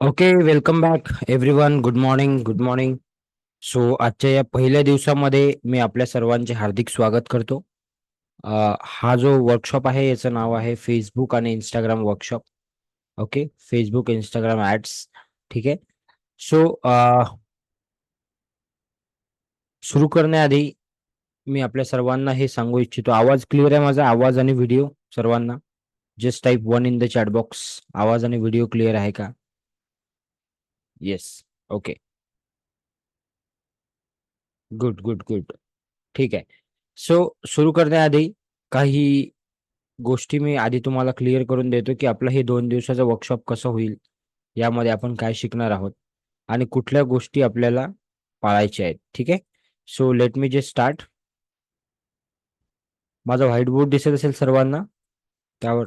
Okay, welcome back everyone. Good morning, good morning. So आजच्या या पहिल्या दिवसामध्ये मी आपल्या सर्वांचे हार्दिक स्वागत करतो. हा जो वर्कशॉप आहे याचं नाव आहे फेसबुक आणि Instagram workshop. Okay, Facebook Instagram ads. ठीक आहे. सो सुरू करण्याआधी मी आपल्या सर्वांना हे सांगू इच्छितो, आवाज क्लिअर आहे माझा? आवाज आणि व्हिडिओ सर्वांना? Just type 1 in the chat box. आवाज आणि व्हिडिओ क्लिअर आहे का? Yes. Okay. Good, good, good. ठीक आहे. सो सुरू करण्याआधी काही गोष्टी मी आधी तुम्हाला क्लिअर करून देतो, की आपलं हे 2 दिवसाचं वर्कशॉप कसं होईल, यामध्ये आपण काय शिकणार आहोत आणि कुठल्या गोष्टी आपल्याला पाळायच्या आहेत. ठीक आहे. So let me just start. माझा व्हाईट बोर्ड दिसत असेल सर्वांना, त्यावर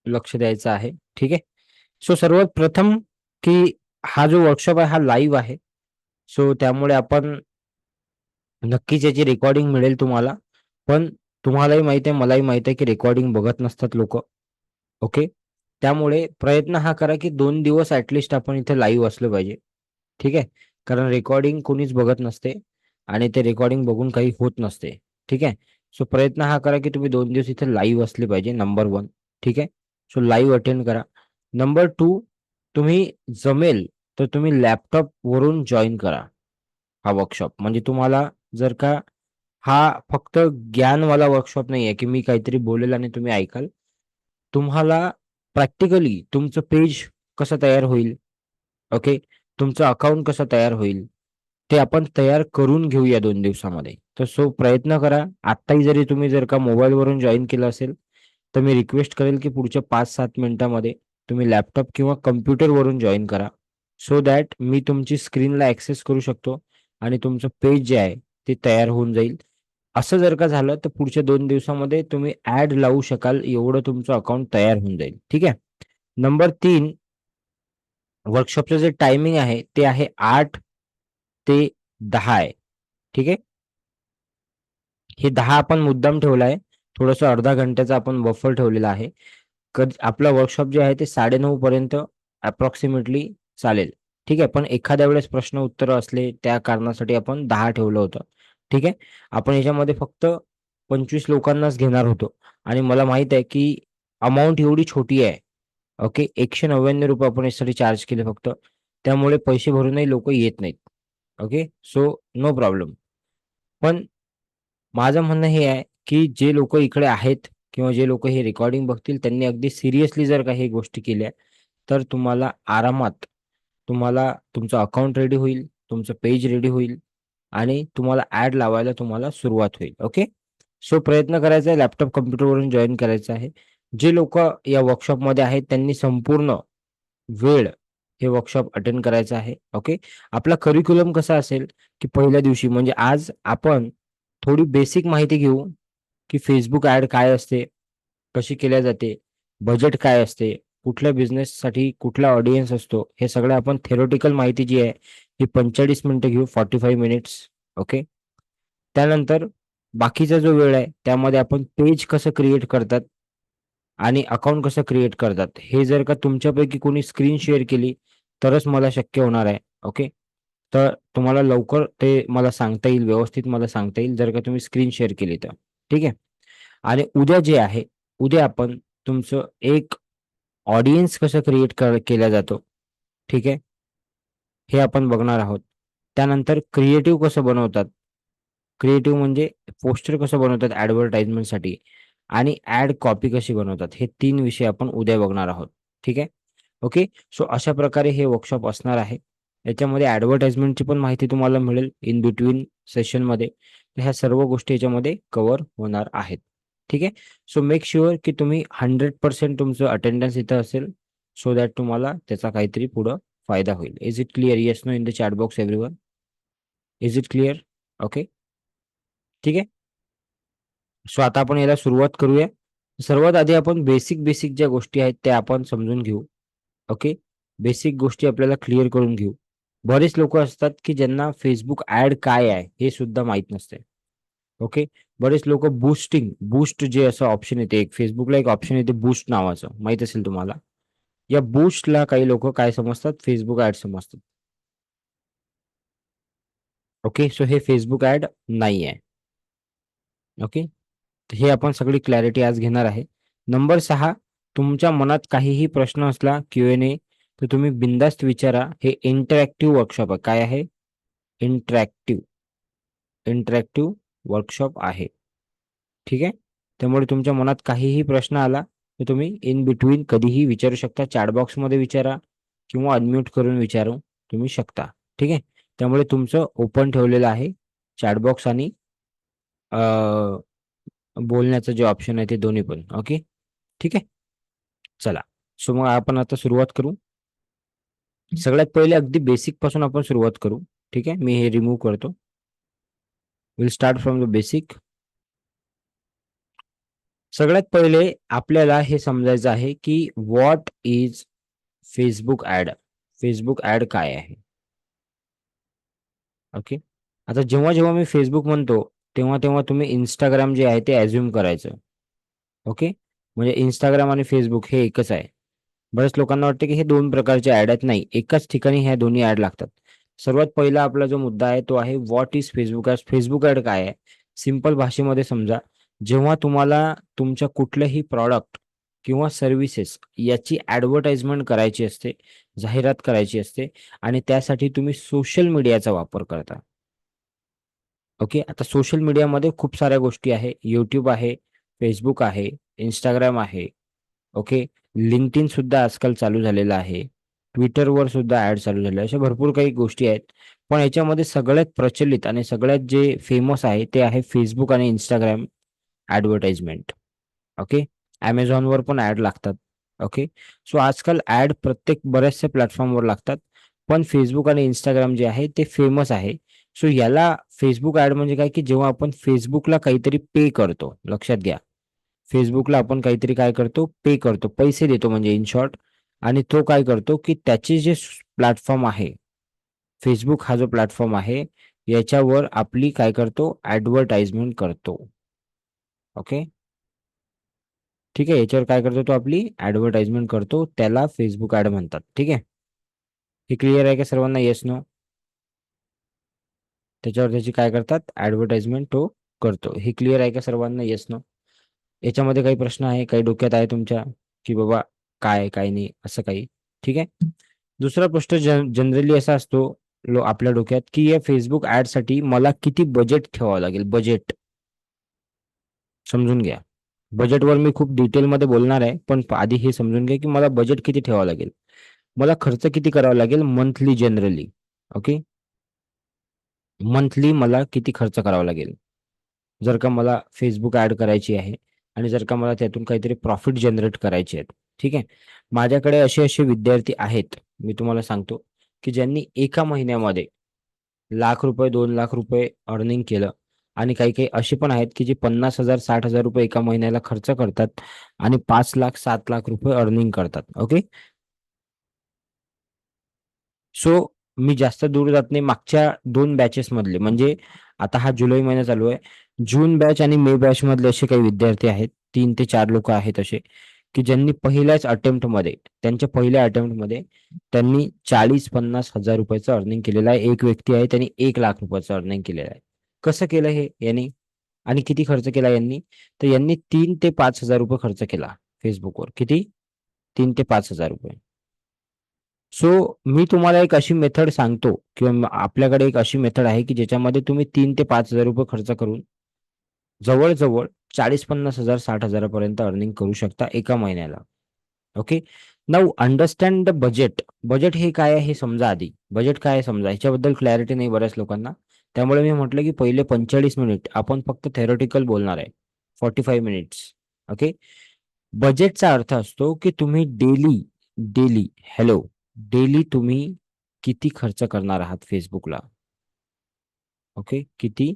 लक्ष द्यायचं आहे. ठीक आहे. सो सर्वात प्रथम, की हा जो वर्कशॉप आहे हा लाईव्ह आहे. सो त्यामुळे आपण नक्कीच याची रेकॉर्डिंग मिळेल तुम्हाला. पण तुम्हालाही माहिती आहे, मलाही माहिती आहे, की रेकॉर्डिंग बघत नसतात लोकं. ओके. त्यामुळे प्रयत्न हा करा, की 2 दिवस ॲट आपण इथे लाईव्ह असलं पाहिजे. ठीक आहे. कारण रेकॉर्डिंग कोणीच बघत नसते आणि ते रेकॉर्डिंग बघून काही होत नसते. ठीक आहे. सो प्रयत्न हा करा, की तुम्ही 2 दिवस इथे लाईव्ह असले पाहिजे, नंबर 1. ठीक आहे. सो लाईव्ह अटेंड करा. नंबर 2, तुम्ही जमेल तर तुम्ही लॅपटॉपवरून जॉइन करा हा वर्कशॉप. म्हणजे तुम्हाला जर का हा फक्त ज्ञानवाला वर्कशॉप नाहीये, की मी काहीतरी बोलेल आणि तुम्ही ऐकाल. तुम्हाला प्रॅक्टिकली तुमचं पेज कसं तयार होईल, ओके. तुमचं अकाउंट कसं तयार होईल, ते आपण तयार करून घेऊ या 2 दिवसामध्ये. तर सो प्रयत्न करा. आत्ताही जरी तुम्ही जर का मोबाईलवरून जॉइन केलं असेल, तर मी रिक्वेस्ट करेल, की पुढच्या 5-7 मिनिटामध्ये तुम्ही लॅपटॉप किंवा कॉम्प्युटरवरून जॉइन करा. सो दॅट मी तुमची स्क्रीनला ॲक्सेस करू शकतो आणि तुमचं पेज जे आहे, ते तयार होऊन जाईल. असं जर का झालं, तर पुढच्या 2 दिवसामध्ये तुम्ही ॲड लावू शकाल, एवढं तुमचं अकाउंट तयार होऊन जाईल. ठीक आहे. नंबर 3, वर्कशॉपचं जे टायमिंग आहे, ते आहे 8 ते 10 आहे. ठीक आहे. हे 10 आपण मुद्दाम ठेवलं आहे. थोडंसं अर्धा घंट्याचा आपण बफर ठेवलेला आहे. आपला वर्कशॉप जे आहे ते 9:30 पर्यंत अप्रॉक्सिमेटली चालेल. ठीक आहे. पण एखाद्या वेळेस प्रश्न उत्तरं असले, त्या कारणासाठी आपण 10 ठेवलं होतं. ठीक आहे. आपण याच्यामध्ये फक्त 25 लोकांनाच घेणार होतो आणि मला माहीत आहे, की अमाउंट एवढी छोटी आहे. ओके. ₹199 आपण यासाठी चार्ज केले फक्त. त्यामुळे पैसे भरूनही लोकं येत नाहीत. ओके. So no problem. पण माझं म्हणणं हे आहे, की जे लोकं इकडे आहेत किंवा जे लोकं हे रेकॉर्डिंग बघतील, त्यांनी अगदी सिरियसली जर का हे गोष्टी केल्या, तर तुम्हाला आरामात तुम्हाला तुमचं अकाउंट रेडी होईल, तुमचं पेज रेडी होईल आणि तुम्हाला ॲड लावायला तुम्हाला सुरुवात होईल. ओके. सो प्रयत्न करायचा आहे, लॅपटॉप कॉम्प्युटरवरून जॉइन करायचं आहे. जे लोकं या वर्कशॉपमध्ये आहेत, त्यांनी संपूर्ण वेळ हे वर्कशॉप अटेंड करायचं आहे. ओके. आपला करिक्युलम कसा असेल, की पहिल्या दिवशी म्हणजे आज आपण थोडी बेसिक माहिती घेऊ, की Facebook ॲड काय असते, कशी केल्या जाते, बजेट काय असते, कुठल्या बिझनेससाठी कुठला ऑडियन्स असतो, हे सगळं आपण थेरॉटिकल माहिती जी आहे, ही 45 मिनिटं घेऊ, 45 मिनिट्स. ओके. त्यानंतर बाकीचा जो वेळ आहे, त्यामध्ये आपण पेज कसं क्रिएट करतात आणि अकाउंट कसं क्रिएट करतात, हे जर का तुमच्यापैकी कोणी स्क्रीन शेअर केली, तरच मला शक्य होणार आहे. ओके. तर तुम्हाला लवकर ते मला सांगता येईल, व्यवस्थित मला सांगता येईल, जर का तुम्ही स्क्रीन शेअर केली तर. ठीक आहे. आणि उद्या जे आहे, उद्या आपण तुमचं एक ऑडियन्स कसं क्रिएट केला जातो, ठीक आहे, हे आपण बघणार आहोत. त्यानंतर क्रिएटिव्ह कसं बनवतात. क्रिएटिव्ह म्हणजे पोस्टर कसं बनवतात ॲडव्हर्टाइजमेंटसाठी आणि ॲड कॉपी कशी बनवतात. हे 3 विषय आपण उद्या बघणार आहोत. ठीक आहे. ओके. सो अशा प्रकारे हे वर्कशॉप असणार आहे. याच्यामध्ये ॲडव्हर्टाइजमेंटची पण माहिती तुम्हाला मिळेल इन बिटवीन सेशनमध्ये. तर ह्या सर्व गोष्टी याच्यामध्ये कव्हर होणार आहेत. ठीक आहे. सो मेक शुअर की तुम्ही 100% तुमचं अटेंडन्स इथं असेल, सो दॅट तुम्हाला त्याचा काहीतरी पुढं फायदा होईल. Is it clear? Yes, no in the chat box everyone. Is it clear? Okay. ठीक आहे. सो आता आपण याला सुरुवात करूया. सर्वात आधी आपण बेसिक ज्या गोष्टी आहेत त्या आपण समजून घेऊ. ओके. बेसिक गोष्टी आपल्याला क्लिअर करून घेऊ. बरेच लोकं असतात, की ज्यांना Facebook ॲड काय आहे हे सुद्धा माहीत नसते. ओके. बरेच लोकं बूस्ट जे असं ऑप्शन येते, एक Facebookला एक ऑप्शन येते बूस्ट नावाचं, माहीत असेल तुम्हाला. या बूस्टला काही लोक काय समजतात, फेसबुक ऍड समजतात. ओके, सो हे फेसबुक ऍड नाही आहे. ओके, हे आपण सगळी क्लॅरिटी आज घेणार आहे. नंबर 6, तुमच्या मनात काहीही प्रश्न असला Q&A तर तुम्ही बिंदास्त विचारा. हे इंटरॅक्टिव्ह वर्कशॉप आहे. काय आहे? इंटरॅक्टिव्ह इंटरॅक्टिव्ह वर्कशॉप आहे. ठीक आहे. त्यामुळे तुमच्या मनात काहीही प्रश्न आला तर तुम्ही इन बिटवीन कधीही विचारू शकता. चॅट बॉक्समध्ये विचारा किंवा अनम्यूट करून विचारू तुम्ही शकता. ठीक आहे. त्यामुळे तुमचं ओपन ठेवलेलं आहे चॅटबॉक्स आणि बोलण्याचं जे ऑप्शन आहे ते दोन्ही पण. ओके, ठीक आहे. चला, सो मग आपण आता सुरुवात करू. सगळ्यात पहिले अगदी बेसिक पासून आपण सुरुवात करू. ठीक आहे, मी हे रिमूव्ह करतो. Will start from the basic. सगळ्यात पहिले आपल्याला हे समजायचं आहे की what is Facebook ad. Facebook ad काय आहे? ओके, आता जेव्हा जेव्हा मी फेसबुक म्हणतो तेव्हा तेव्हा तुम्ही इंस्टाग्राम जे आहे ते ॲझ्युम करायचं. ओके, म्हणजे इंस्टाग्राम आणि फेसबुक हे एकच आहे. बऱ्याच लोकांना वाटते की हे दोन प्रकारचे ऍड आहेत. नाही, एकाच ठिकाणी ह्या दोन्ही ऍड लागतात. सर्वात पहिला आपला जो मुद्दा आहे तो आहे what is Facebook ad. Facebook ad काय आहे? सिंपल भाषेमध्ये समजा, जेव्हा तुम्हाला तुमच्या कुठलंही प्रॉडक्ट किंवा सर्व्हिसेस याची ऍडव्हर्टाइजमेंट करायची असते, जाहिरात करायची असते आणि त्यासाठी तुम्ही सोशल मीडियाचा वापर करता. ओके, आता सोशल मीडियामध्ये खूप साऱ्या गोष्टी आहे. यूट्यूब आहे, फेसबुक आहे, इंस्टाग्राम आहे. ओके, लिंक्डइन सुद्धा आजकाल चालू झालेलं आहे. ट्विटरवर सुद्धा ऍड चालू झाले. अशा भरपूर काही गोष्टी आहेत. पण याच्यामध्ये सगळ्यात प्रचलित आणि सगळ्यात जे फेमस आहे ते आहे फेसबुक आणि इंस्टाग्राम ऍडव्हर्टाइजमेंट. ओके, Amazonवर पण ऍड लागतात. ओके, सो आजकाल ऍड प्रत्येक बऱ्याचशा प्लॅटफॉर्मवर लागतात. पण फेसबुक आणि इंस्टाग्राम जे आहे ते फेमस आहे. सो याला फेसबुक ऍड म्हणजे काय, की जेव्हा आपण फेसबुकला काहीतरी पे करतो. लक्षात घ्या, फेसबुकला आपण काहीतरी काय करतो, पे करतो, पैसे देतो म्हणजे इन शॉर्ट. आणि तो काय करतो, की त्याचे जे प्लॅटफॉर्म आहे, फेसबुक हा जो प्लॅटफॉर्म आहे, याच्यावर आपली काय करतो, ऍडव्हर्टाइजमेंट करतो. ओके, ठीक आहे. याच्यावर काय करतो, तो आपली ऍडव्हर्टाइजमेंट करतो. त्याला फेसबुक ऍड म्हणतात. ठीक आहे, हे क्लिअर आहे का सर्वांना? Yes no? त्याच्यावर त्याची काय करतात, ऍडव्हर्टाइजमेंट तो करतो. हे क्लिअर आहे का सर्वांना? Yes no? याच्यामध्ये काही प्रश्न आहे, काही डोक्यात आहे तुमच्या, की बाबा काय काय नाही असं काही? ठीक आहे. दुसरा प्रश्न जनरली असा असतो आपल्या डोक्यात, की या फेसबुक ऍड साठी मला किती बजेट ठेवावं लागेल? बजेट समजून घ्या. बजेटवर मी खूप डिटेलमध्ये बोलणार आहे, पण आधी हे समजून घ्या की मला बजेट किती ठेवावं लागेल. मला खर्च किती करावा लागेल मंथली जनरली? ओके, मंथली मला किती खर्च करावा लागेल जर का मला फेसबुक ऍड करायची आहे आणि जर का मला त्यातून काहीतरी प्रॉफिट जनरेट करायचे आहेत. ठीक आहे, माझ्याकडे असे असे विद्यार्थी आहेत, मी तुम्हाला सांगतो, की ज्यांनी एका महिन्यामध्ये ₹1,00,000 ₹2,00,000 अर्निंग केलं. आणि काही काही असे पण आहेत की जे 50,000 ₹60,000 एका महिन्याला खर्च करतात आणि 5,00,000 ₹7,00,000 अर्निंग करतात. ओके, सो मी जास्त दूर जात नाही. मागच्या 2 बॅचेस मधले, म्हणजे आता हा जुलै महिना चालू आहे, जून बॅच आणि मे बॅच मधले असे काही विद्यार्थी आहेत, 3 ते 4 लोक आहेत असे, की ज्यांनी पहिल्याच अटेम्प्ट मध्ये, त्यांच्या पहिल्या अटेम्प्ट मध्ये त्यांनी 40-50 हजार रुपयाचं अर्निंग केलेलं आहे. एक व्यक्ती आहे, त्यांनी ₹1,00,000 अर्निंग केलेलं आहे. कसं केलं हे यांनी? आणि किती खर्च केला यांनी? तर यांनी 3 ते 5 हजार रुपये खर्च केला फेसबुकवर. किती? 3 ते 5 हजार रुपये. सो मी तुम्हाला एक अशी मेथड सांगतो किंवा आपल्याकडे एक अशी मेथड आहे की ज्याच्यामध्ये तुम्ही 3 ते 5 हजार रुपये खर्च करून जवळ-जवळ 40-50 हजार 60 हजारापर्यंत अर्निंग करू शकता एका महिन्याला. Okay, now understand the budget. Budget हे काय आहे हे समजा आधी. बजेट काय आहे समजा, ह्याच्याबद्दल क्लॅरिटी नाही बऱ्याच लोकांना. त्यामुळे मी म्हटलं की पहिले 45 मिनिट आपण फक्त थेरॉटिकल बोलणार आहे. 45 मिनिट्स. ओके, बजेटचा अर्थ असतो की तुम्ही डेली हॅलो, डेली तुम्ही किती खर्च करणार आहात फेसबुकला. ओके, किती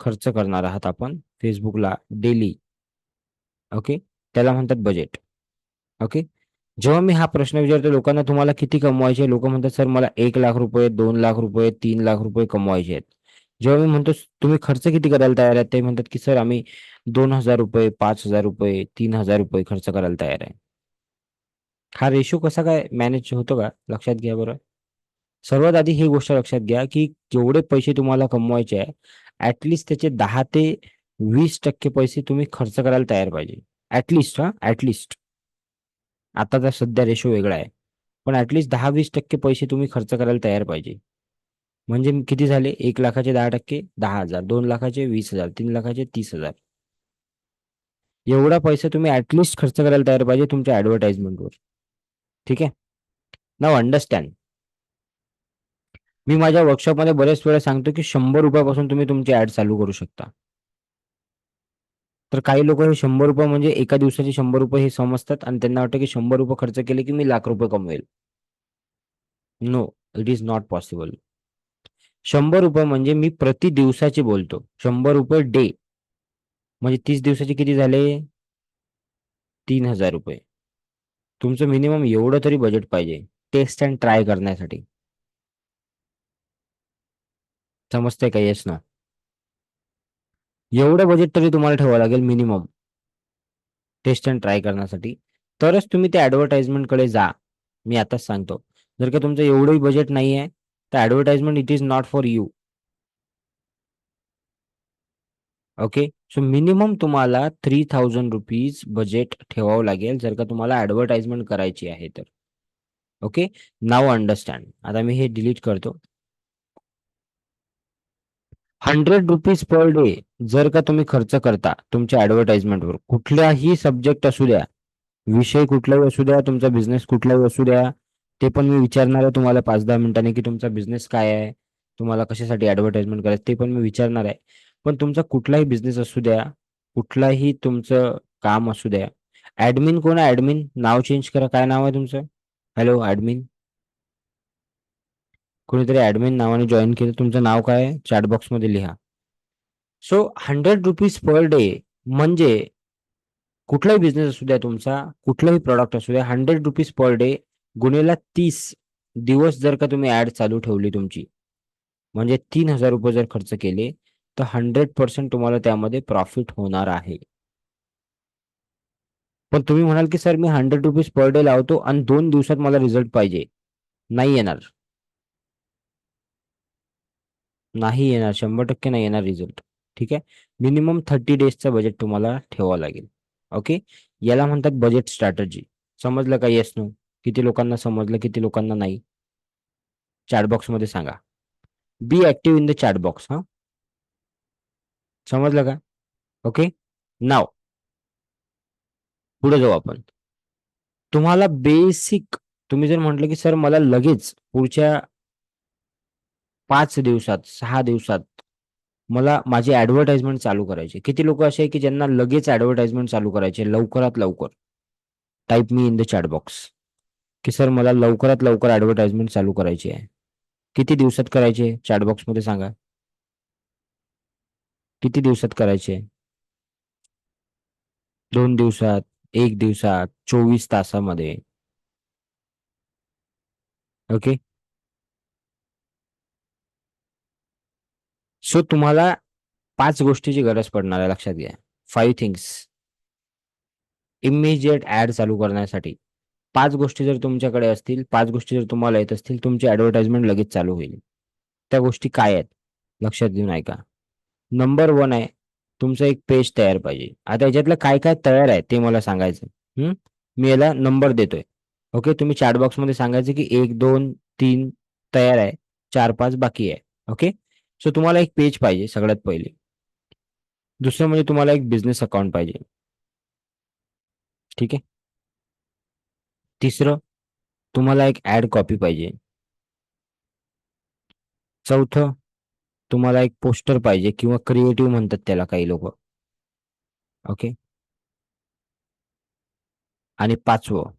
खर्च करणार आहात आपण फेसबुकला डेली. ओके, त्याला म्हणतात बजेट. ओके, जेव्हा मी हा प्रश्न विचारतो लोकांना, तुम्हाला किती कमवायचे? लोक म्हणतात, सर मला ₹1,00,000 ₹2,00,000 ₹3,00,000 कमवायचे आहेत. जेव्हा मी म्हणतो तुम्ही खर्च किती करायला तयार आहेत, ते म्हणतात की सर आम्ही ₹2,000 ₹5,000 ₹3,000 खर्च करायला तयार आहे. हा रेशो कसा काय मॅनेज होतो का लक्षात घ्या बरं. सर्वात आधी ही गोष्ट लक्षात घ्या की जेवढे पैसे तुम्हाला कमवायचे आहे ऍटलिस्ट त्याचे 10 ते 20% पैसे तुम्ही खर्च करायला तयार पाहिजे. ऍटलिस्ट हा ऍटलिस्ट. आता तर सध्या रेशो वेगळा आहे. पण ऍटलिस्ट 10-20% पैसे तुम्ही खर्च करायला तयार पाहिजे. म्हणजे किती झाले? 1 लाखाचे 10%, 10,000, 2 लाखाचे 20,000, 3 लाखाचे 30,000. एवढा पैसा तुम्ही ऍटलिस्ट खर्च करायला तयार पाहिजे तुमच्या ऍडव्हर्टाइजमेंटवर. ठीक आहे. नाव अंडरस्टँड. मी माझ्या वर्कशॉपमध्ये बरेच वेळा सांगतो की 100 रुपयापासून तुम्ही तुमची ऍड चालू करू शकता. तर काही लोक हे 100 रुपये म्हणजे एका दिवसाचे 100 रुपये हे समजतात आणि त्यांना वाटतं की 100 रुपये खर्च केले की मी लाख रुपये कमवेल. No, it is not possible. 100 रुपये म्हणजे मी प्रति दिवसाचे बोलतो. 100 रुपये डे म्हणजे 30 दिवसाचे किती झाले? 3,000 रुपये. तुमचं मिनिमम एवढं तरी बजेट पाहिजे टेस्ट अँड ट्राय करण्यासाठी. समजतंय का? येस ना. एवढं बजेट तरी तुम्हाला ठेवावं लागेल मिनिमम टेस्ट अँड ट्राय करण्यासाठी. तरच तुम्ही त्या ऍडव्हर्टाइजमेंटकडे जा. मी आताच सांगतो. जर का तुमचं एवढंही बजेट नाही आहे तर advertisement it is not for you. Okay. So minimum तुम्हाला 3,000 रुपीज बजेट ठेवावं लागेल जर का तुम्हाला ऍडव्हर्टाइजमेंट करायची आहे तर. ओके. नाव अंडरस्टँड. आता मी हे डिलीट करतो. 100 रुपीज पर डे जर का तुम्ही खर्च करता तुमच्या ऍडव्हर्टाइजमेंटवर कुठल्याही सब्जेक्ट असू द्या, विषय कुठलाही असू द्या, तुमचा बिझनेस कुठलाही असू द्या, ते पण मी विचारणार आहे तुम्हाला 5-10 मिनिटांनी की तुमचा बिझनेस काय आहे, तुम्हाला कशासाठी ऍडव्हर्टाइजमेंट करायचं ते पण मी विचारणार आहे. पण तुमचा कुठलाही बिझनेस असू द्या, कुठलाही तुमचं काम असू द्या. ऍडमिन कोण आहे? ऍडमिन नाव चेंज करा. काय नाव आहे तुमचं? Hello admin. कोणीतरी ऍडमिन नावाने जॉईन केलं. तुमचं नाव काय आहे? चॅट बॉक्समध्ये लिहा. सो 100 रुपीज पर डे म्हणजे कुठलाही बिझनेस असू द्या तुमचा, कुठलाही प्रॉडक्ट असू द्या, 100 रुपीज पर डे गुणिले 30 दिवस जर का तुम्ही ऍड चालू ठेवली तुमची, म्हणजे 3,000 रुपये जर खर्च केले तर 100% तुम्हाला त्यामध्ये प्रॉफिट होणार आहे. पण तुम्ही म्हणाल की सर मी 100 रुपीज पर डे लावतो आणि 2 दिवसात मला रिझल्ट पाहिजे. नाही येणार. नाही येणार. 100% नाही येणार रिझल्ट. ठीक आहे. मिनिमम 30 डेजचं बजेट तुम्हाला ठेवावं लागेल. ओके. याला म्हणतात बजेट स्ट्रॅटजी. समजलं का? Yes no. किती लोकांना समजलं, किती लोकांना नाही? चॅट बॉक्समध्ये सांगा. Be active in the chat box. हा, समजलं का? ओके. नाव पुढे जाऊ आपण. तुम्हाला बेसिक तुम्ही जर म्हटलं की सर मला लगेच पुढच्या 5 दिवसात 6 दिवसात मला माझी ऍडव्हर्टाइजमेंट चालू करायची. किती लोक असे आहे की ज्यांना लगेच ऍडव्हर्टाइजमेंट चालू करायचे लवकरात लवकर? Type me in the chat box की सर मला लवकरात लवकर ऍडव्हर्टाइजमेंट चालू करायची आहे. किती दिवसात करायचे? चॅट बॉक्समध्ये सांगा. किती दिवसात करायचे? 2 दिवसात, 1 दिवसात, 24 तासामध्ये. ओके. सो तुम्हाला 5 गोष्टीची गरज पडणार आहे लक्षात घ्या. 5 थिंग्स इमिजिएट ऍड चालू करण्यासाठी. 5 गोष्टी जर तुमच्याकडे असतील, 5 गोष्टी जर तुम्हाला येत असतील, तुमची ऍडव्हर्टाइजमेंट लगेच चालू होईल. त्या गोष्टी काय आहेत? लक्षात देऊन ऐका. नंबर 1 आहे तुमचं एक पेज तयार पाहिजे. आता याच्यातलं काय काय तयार आहे ते मला सांगायचं. हम्म. मी याला नंबर देतोय. ओके. तुम्ही चॅट बॉक्समध्ये सांगायचं की 1, 2, 3 तयार आहे, 4, 5 बाकी आहे. ओके. सो तुम्हाला एक पेज पाहिजे सगळ्यात पहिले. दुसरं म्हणजे तुम्हाला एक बिझनेस अकाउंट पाहिजे. ठीक आहे. तिसरं तुम्हाला एक ऍड कॉपी पाहिजे. चौथं तुम्हाला एक पोस्टर पाहिजे किंवा क्रिएटिव्ह म्हणतात त्याला काही लोक. ओके. आणि पाचवं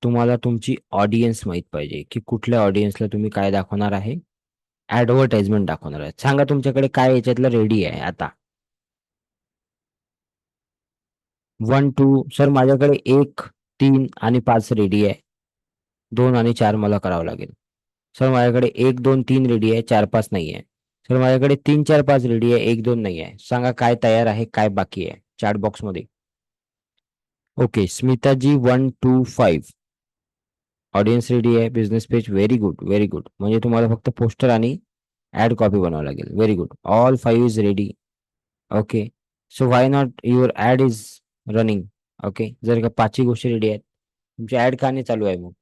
तुम्हाला तुमची ऑडियन्स माहित पाहिजे की कुठल्या ऑडियन्सला तुम्ही काय दाखवणार आहे, ऍडव्हर्टाइजमेंट दाखवणार आहे. सांगा तुमच्याकडे काय याच्यातलं रेडी आहे आता. 1, 2 सर माझ्याकडे 1, 3 आणि 5 रेडी आहे. 2 आणि 4 मला करावं लागेल. सर माझ्याकडे 1, 2, 3 रेडी आहे, 4, 5 नाही आहे. सर माझ्याकडे 3, 4, 5 रेडी आहे, 1, 2 नाही आहे. सांगा काय तयार आहे, काय बाकी आहे चॅट बॉक्समध्ये. ओके. स्मिताजी 1, 2, 5 ऑडियन्स रेडी आहे, business page very good, very good. म्हणजे तुम्हाला फक्त पोस्टर आणि ऍड कॉपी बनावं लागेल. Very good, all five is ready. Okay, so why not your ad is running. Okay, जर का पाचही गोष्टी रेडी आहेत, तुमची ऍड का नाही चालू आहे मग?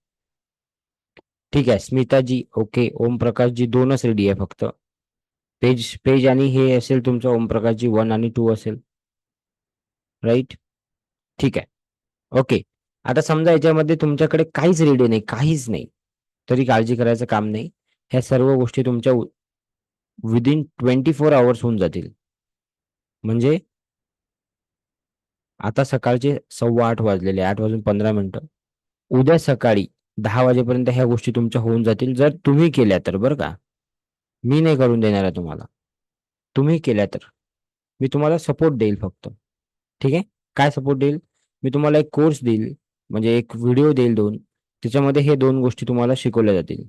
ठीक आहे, स्मिताजी ओके, ओमप्रकाशजी दोनच रेडी आहे फक्त. पेज पेज आणि हे असेल तुमचं ओमप्रकाशजी 1 आणि 2 असेल, राईट? ठीक आहे. ओके, आता समजा याच्यामध्ये तुमच्याकडे काहीच रेडी नाही, काहीच नाही, तरी काळजी करायचं काम नाही. ह्या सर्व गोष्टी तुमच्या विदिन 24 आवर्स होऊन जातील. म्हणजे आता सकाळचे 8:15 वाजलेले, 8:15. उद्या सकाळी 10 वाजेपर्यंत ह्या गोष्टी तुमच्या होऊन जातील, जर तुम्ही केल्या तर, बरं का? मी नाही करून देणार आहे तुम्हाला. तुम्ही केल्या तर मी तुम्हाला सपोर्ट देईल फक्त. ठीक आहे, काय सपोर्ट देईल? मी तुम्हाला एक कोर्स देईल, म्हणजे एक व्हिडिओ देईल 2. त्याच्यामध्ये हे 2 गोष्टी तुम्हाला शिकवल्या जातील,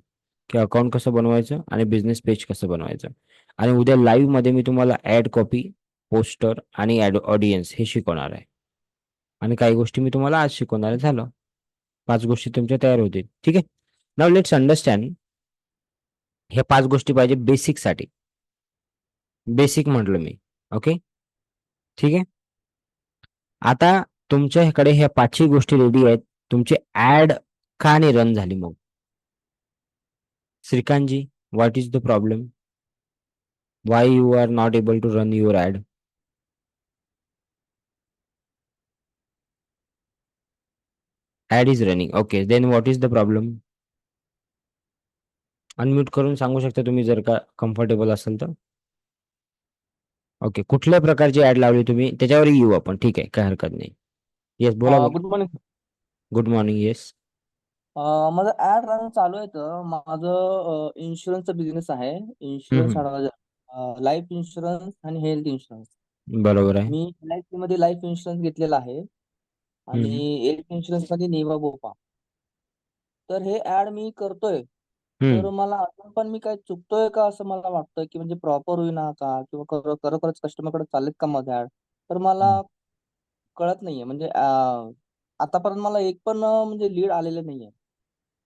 की अकाउंट कसं बनवायचं आणि बिझनेस पेज कसं बनवायचं. आणि उद्या लाईव्ह मध्ये मी तुम्हाला ऍड कॉपी, पोस्टर आणि ऍड ऑडियन्स हे शिकवणार आहे. आणि काही गोष्टी मी तुम्हाला आज शिकवणार आहे. झालं, 5 गोष्टी तुमच्या तयार होतील. ठीक आहे, नाव लेट्स अंडरस्टँड. ह्या 5 गोष्टी पाहिजे बेसिक साठी. बेसिक म्हटलं मी. ओके, ठीक आहे. आता तुमच्याकडे ह्या 5ही गोष्टी रेडी आहेत. तुमची ऍड का नाही रन झाली मग? Shrikantji, what is the problem? Why you are not able to run your ad? Ad is running. Okay, then what is the problem? Unmute करून सांगू शकता तुम्ही, जर का कम्फर्टेबल असेल तर. ओके, कुठल्या प्रकारची ऍड लावली तुम्ही त्याच्यावर येऊ आपण. ठीक आहे, काय हरकत नाही. येस, बोला बोला. Good morning. Good morning. Yes. माझं ऍड रन चालू आहे. तर माझं इन्शुरन्सचा बिझनेस आहे. इन्शुरन्स हम्म. लाईफ इन्शुरन्स आणि हेल्थ इन्शुरन्स. बरोबर आहे. मी LIC मध्ये लाईफ इन्शुरन्स घेतलेला आहे आणि हम्म. हेल्थ इन्शुरन्स मध्ये निवा बोपा. तर हे ऍड मी करतोय. तर हम्म. मला अजून पण मी काय चुकतोय का असं मला वाटतं, की म्हणजे प्रॉपर होईना का, किंवा खरोखरच कस्टमरकडे चालेल का माझं ऍड. तर मला कळत नाहीये. म्हणजे आतापर्यंत मला एक पण म्हणजे लीड आलेले नाहीये.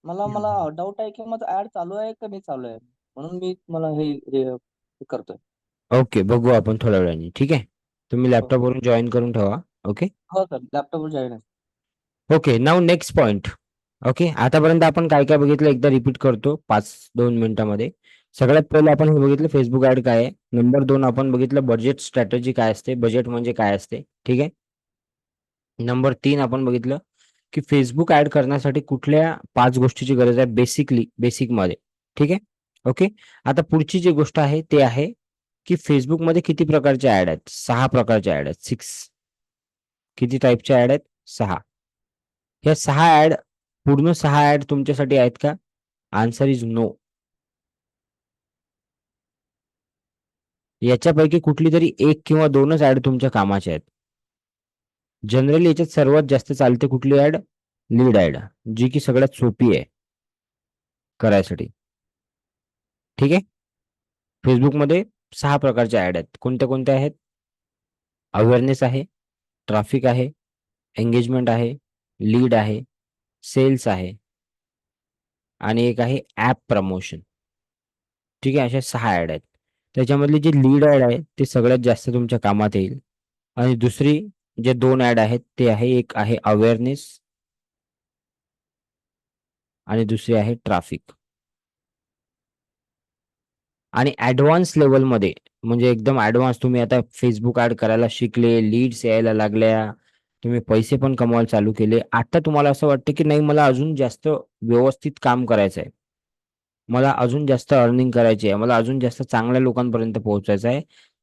मला मला हम्म. डाऊट आहे की माझं ऍड चालू आहे का नाही चालू आहे. म्हणून मी मला हे करतोय. ओके, बघू आपण थोड्या वेळाने. ठीक आहे, तुम्ही हो लॅपटॉपवरून जॉईन करून ठेवा. ओके. हो सर, लॅपटॉपवर जॉईन आहे. ओके, नाव नेक्स्ट पॉइंट. ओके, आतापर्यंत आपण काय काय बघितलं एकदा रिपीट करतो 5-2 मिनिटांमध्ये. सगळ्यात पहिले आपण हे बघितलं फेसबुक ऍड काय आहे. नंबर 2 आपण बघितलं बजेट स्ट्रॅटेजी काय असते, बजेट म्हणजे काय असते. ठीक आहे. नंबर 3 आपण बघितलं की फेसबुक ऍड करण्यासाठी कुठल्या 5 गोष्टीची गरज आहे बेसिकली, बेसिकमध्ये. ठीक आहे. ओके, आता पुढची जी गोष्ट आहे ते आहे की फेसबुकमध्ये किती प्रकारच्या ऍड आहेत? 6 प्रकारच्या ऍड आहेत. 6. किती टाईपच्या ऍड आहेत? 6. ह्या 6 ऍड, पूर्ण 6 ऍड तुमच्यासाठी आहेत का? Answer is no. याच्यापैकी कुठली तरी एक किंवा 2च ऍड तुमच्या कामाच्या आहेत. जनरली याच्यात सर्वात जास्त चालते कुठली ऍड? लीड ऍड, जी की सगळ्यात सोपी आहे करायसाठी. ठीक आहे. फेसबुकमध्ये 6 प्रकारच्या ऍड आहेत. कोणत्या कोणत्या आहेत? अवेअरनेस आहे, ट्रॅफिक आहे, एंगेजमेंट आहे, लीड आहे, सेल्स आहे आणि एक आहे ऍप प्रमोशन. ठीक आहे, अशा 6 ऍड आहेत. त्याच्यामधली जी लीड ऍड आहे ते सगळ्यात जास्त तुमच्या कामात येईल. आणि दुसरी जे 2 ऍड आहेत ते आहे, एक आहे अवेअरनेस आणि दुसरी आहे ट्रॅफिक. आणि ऍडव्हान्स लेवलमध्ये, म्हणजे एकदम ऍडव्हान्स, तुम्ही आता फेसबुक ऍड करायला शिकले, लीड्स यायला लागल्या, तुम्ही पैसे पण कमवायला चालू केले, आता तुम्हाला असं वाटतं की नाही मला अजून जास्त व्यवस्थित काम करायचं आहे, मला अजून जास्त अर्निंग करायची आहे, मला अजून जास्त चांगल्या लोकांपर्यंत पोहोचायचं आहे.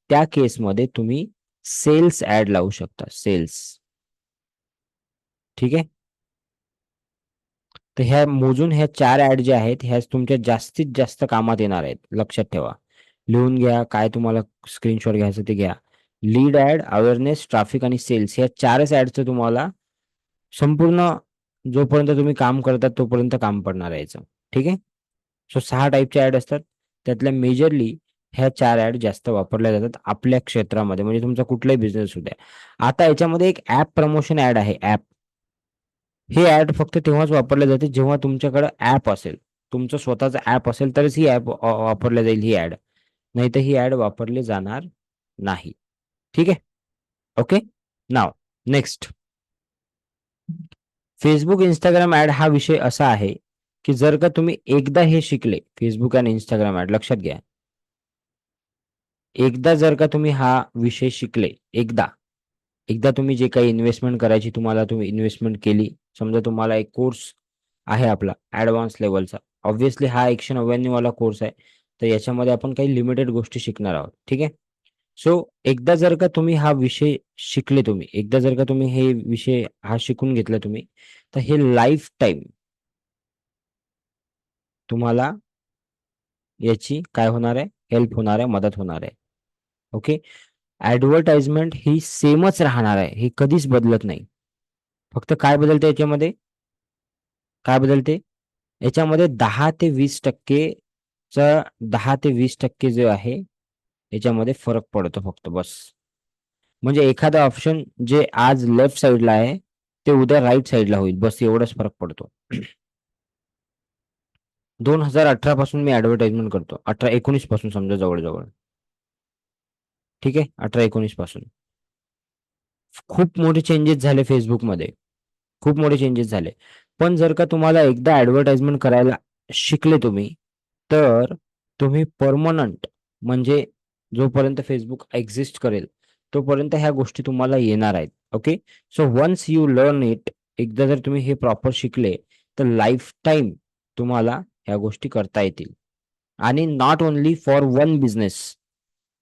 त्या केसमध्ये तुम्ही सेल्स ऍड लावू शकता. सेल्स. ठीक आहे. तर ह्या मोजून ह्या 4 ऍड ज्या आहेत ह्या तुमच्या जास्तीत जास्त कामात येणार आहेत. लक्षात ठेवा, लिहून घ्या, काय तुम्हाला स्क्रीनशॉट घ्यायचं ते घ्या. लीड ऍड, अवेअरनेस, ट्रॅफिक आणि सेल्स, ह्या 4च ऍडचं तुम्हाला संपूर्ण जोपर्यंत तुम्ही काम करतात तोपर्यंत काम पडणार आहे याचं. ठीक आहे. सो 6 टाईपच्या ऍड असतात. त्यातल्या मेजरली ह्या 4 ऍड जास्त वापरल्या जातात आपल्या क्षेत्रामध्ये, म्हणजे तुमचा कुठलाही बिझनेस होऊ द्या. आता याच्यामध्ये एक ऍप प्रमोशन ऍड आहे. ऍप हे ऍड फक्त तेव्हाच वापरले जाते जेव्हा तुमच्याकडे ऍप असेल, तुमचं स्वतःचं ऍप असेल तरच ही ऍप वापरल्या जाईल ही ऍड, नाही तर ही ऍड वापरली जाणार नाही. ठीक आहे. ओके. नाव नेक्स्ट, फेसबुक इंस्टाग्राम ऍड हा विषय असा आहे की जर का तुम्ही एकदा हे शिकले, फेसबुक आणि इंस्टाग्राम ऍड, लक्षात घ्या, एकदा जर का तुम्ही हा विषय शिकले, एकदा एकदा तुम्ही जे काही इन्व्हेस्टमेंट करायची तुम्हाला तुम्ही इन्व्हेस्टमेंट केली, समजा तुम्हाला एक कोर्स आहे आपला ऍडव्हान्स लेवलचा, ऑब्व्हियसली हा 199 वाला कोर्स आहे, तर याच्यामध्ये आपण काही लिमिटेड गोष्टी शिकणार आहोत. ठीक आहे. सो एकदा जर का तुम्ही हा विषय शिकले, तुम्ही एकदा जर का तुम्ही हे विषय हा शिकून घेतला तुम्ही, तर हे लाईफ टाईम तुम्हाला याची काय होणार आहे, हेल्प होणार आहे, मदत होणार आहे. ओके. ऍडव्हर्टाइजमेंट ही सेमच राहणार आहे, ही कधीच बदलत नाही. फक्त काय बदलते याच्यामध्ये, काय बदलते याच्यामध्ये 10 ते 20% जो आहे याच्यामध्ये फरक पडतो फक्त, बस. म्हणजे एखादा ऑप्शन जे आज लेफ्ट साईडला आहे ते उद्या राईट साईडला होईल, बस एवढाच फरक पडतो. 2018 पासून मी ऍडव्हर्टाइजमेंट करतो, 18-19 पासून समजा जवळजवळ. ठीक आहे, 18-19 पासून खूप मोठे चेंजेस झाले फेसबुकमध्ये, खूप मोठे चेंजेस झाले. पण जर का तुम्हाला एकदा ऍडव्हर्टाइजमेंट करायला शिकले तुम्ही, तर तुम्ही परमनंट, म्हणजे जोपर्यंत फेसबुक एक्झिस्ट करेल तोपर्यंत ह्या गोष्टी तुम्हाला येणार आहेत. Okay. So once you learn it, एकदा जर तुम्ही हे प्रॉपर शिकले तर लाईफ टाईम तुम्हाला ह्या गोष्टी करता येतील. आणि not only for one business,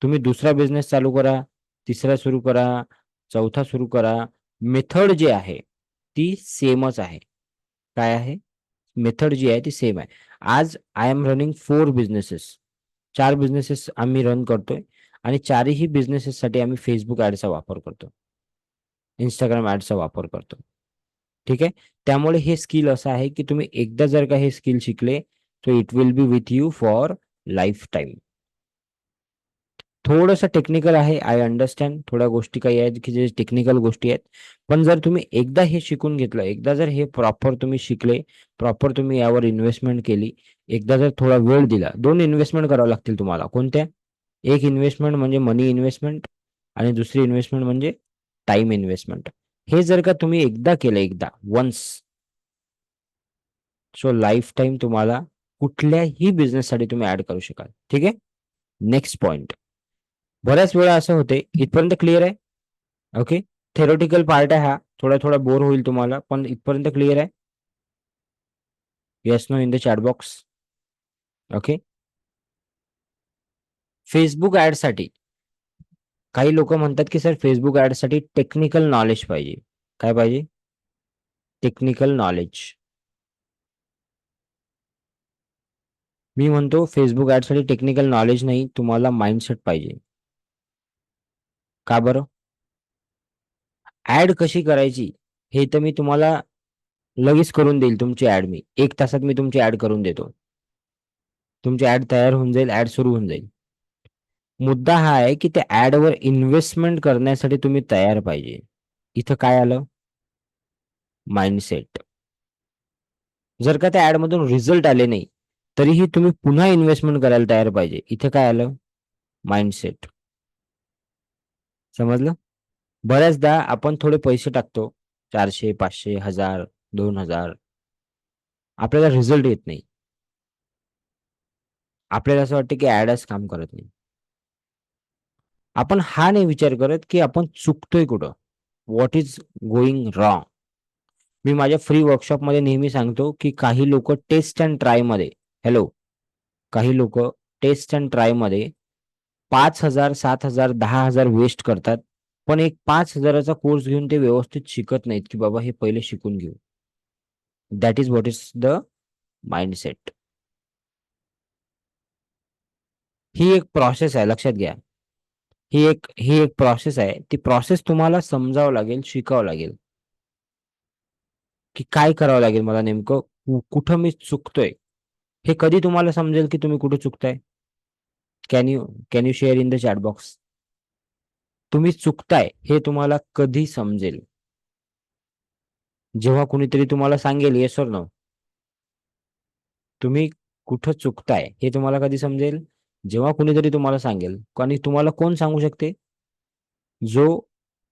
तुम्ही दुसरा बिझनेस चालू करा, तिसरा सुरू करा, चौथा सुरू करा, मेथड जी आहे ती सेमच आहे. काय आहे, मेथड जी आहे ती सेम आहे. आज I am running 4 businesses, 4 businesses आम्ही रन करतोय, आणि चारही बिझनेसेससाठी आम्ही फेसबुक ऍडचा वापर करतो, इंस्टाग्राम ऍडचा वापर करतो. ठीक आहे. त्यामुळे हे स्किल असं आहे की तुम्ही एकदा जर का हे स्किल शिकले, तर it will be with you for life time. थोडंसं टेक्निकल आहे, आय अंडरस्टँड, थोड्या गोष्टी काही आहेत की जे टेक्निकल गोष्टी आहेत, पण जर तुम्ही एकदा हे शिकून घेतलं, एकदा जर हे प्रॉपर तुम्ही शिकले, प्रॉपर तुम्ही यावर इन्व्हेस्टमेंट केली, एकदा जर थोडा वेळ दिला, 2 इन्व्हेस्टमेंट करावं लागतील तुम्हाला. कोणत्या? एक इन्व्हेस्टमेंट म्हणजे मनी इन्व्हेस्टमेंट, आणि दुसरी इन्व्हेस्टमेंट म्हणजे टाइम इन्व्हेस्टमेंट. हे जर का तुम्ही एकदा केलं, एकदा वन्स, सो लाईफ टाईम तुम्हाला कुठल्याही बिझनेससाठी तुम्ही ऍड करू शकाल. ठीक आहे. नेक्स्ट पॉइंट, बऱ्याच वेळा असं होते, इथपर्यंत क्लिअर आहे? ओके. थेरोटिकल पार्ट आहे हा, थोडा थोडा बोर होईल तुम्हाला, पण इथपर्यंत क्लिअर आहे? Yes no in the chat box. Okay. Facebook ad साठी काही लोक म्हणतात की सर फेसबुक ऍड साठी टेक्निकल नॉलेज पाहिजे. काय पाहिजे? Technical knowledge. मी म्हणतो फेसबुक ऍड साठी टेक्निकल नॉलेज नाही, तुम्हाला माइंडसेट पाहिजे. का बरं? ऍड कशी करायची हे तर मी तुम्हाला लगेच करून देईल. तुमची ऍड मी 1 तासात मी तुमची ऍड करून देतो. तुमची ऍड तयार होऊन जाईल, ऍड सुरू होऊन जाईल. मुद्दा हा आहे की त्या ऍडवर इन्व्हेस्टमेंट करण्यासाठी तुम्ही तयार पाहिजे. इथं काय आलं? माइंडसेट. जर का त्या ऍड मधून रिझल्ट आले नाही तरीही तुम्ही पुन्हा इन्व्हेस्टमेंट करायला तयार पाहिजे. इथं काय आलं? माइंडसेट. समजलं? बऱ्याचदा आपण थोडे पैसे टाकतो, 400, 500, 1000, 2000, आपल्याला रिझल्ट येत नाही. आपल्याला असं वाटतं की ऍडच काम करत नाही. आपण हा नाही विचार करत की आपण चुकतोय कुठं, व्हॉट इज गोइंग रॉंग. मी माझ्या फ्री वर्कशॉपमध्ये नेहमी सांगतो की काही लोक टेस्ट अँड ट्राय मध्ये, हॅलो, काही लोक टेस्ट अँड ट्राय मध्ये 5,000, 7,000, 10,000 वेस्ट करतात, पण एक 5,000चा कोर्स घेऊन ते व्यवस्थित शिकत नाहीत की बाबा हे पहिले शिकून घेऊ. That is what is the mindset. ही एक प्रोसेस आहे, लक्षात घ्या. ही एक प्रोसेस आहे. ती प्रोसेस तुम्हाला समजावं लागेल, शिकावं लागेल की काय करावं लागेल मला नेमकं, कुठं मी चुकतोय. हे कधी तुम्हाला समजेल की तुम्ही कुठे चुकताय? Can you share in the chat box? तुम्ही चुकताय हे तुम्हाला कधी समजेल? जेव्हा कुणीतरी तुम्हाला सांगेल येस और नो, तुम्ही कुठं चुकताय हे तुम्हाला कधी समजेल? जेव्हा कुणीतरी तुम्हाला सांगेल. आणि तुम्हाला कोण सांगू शकते? जो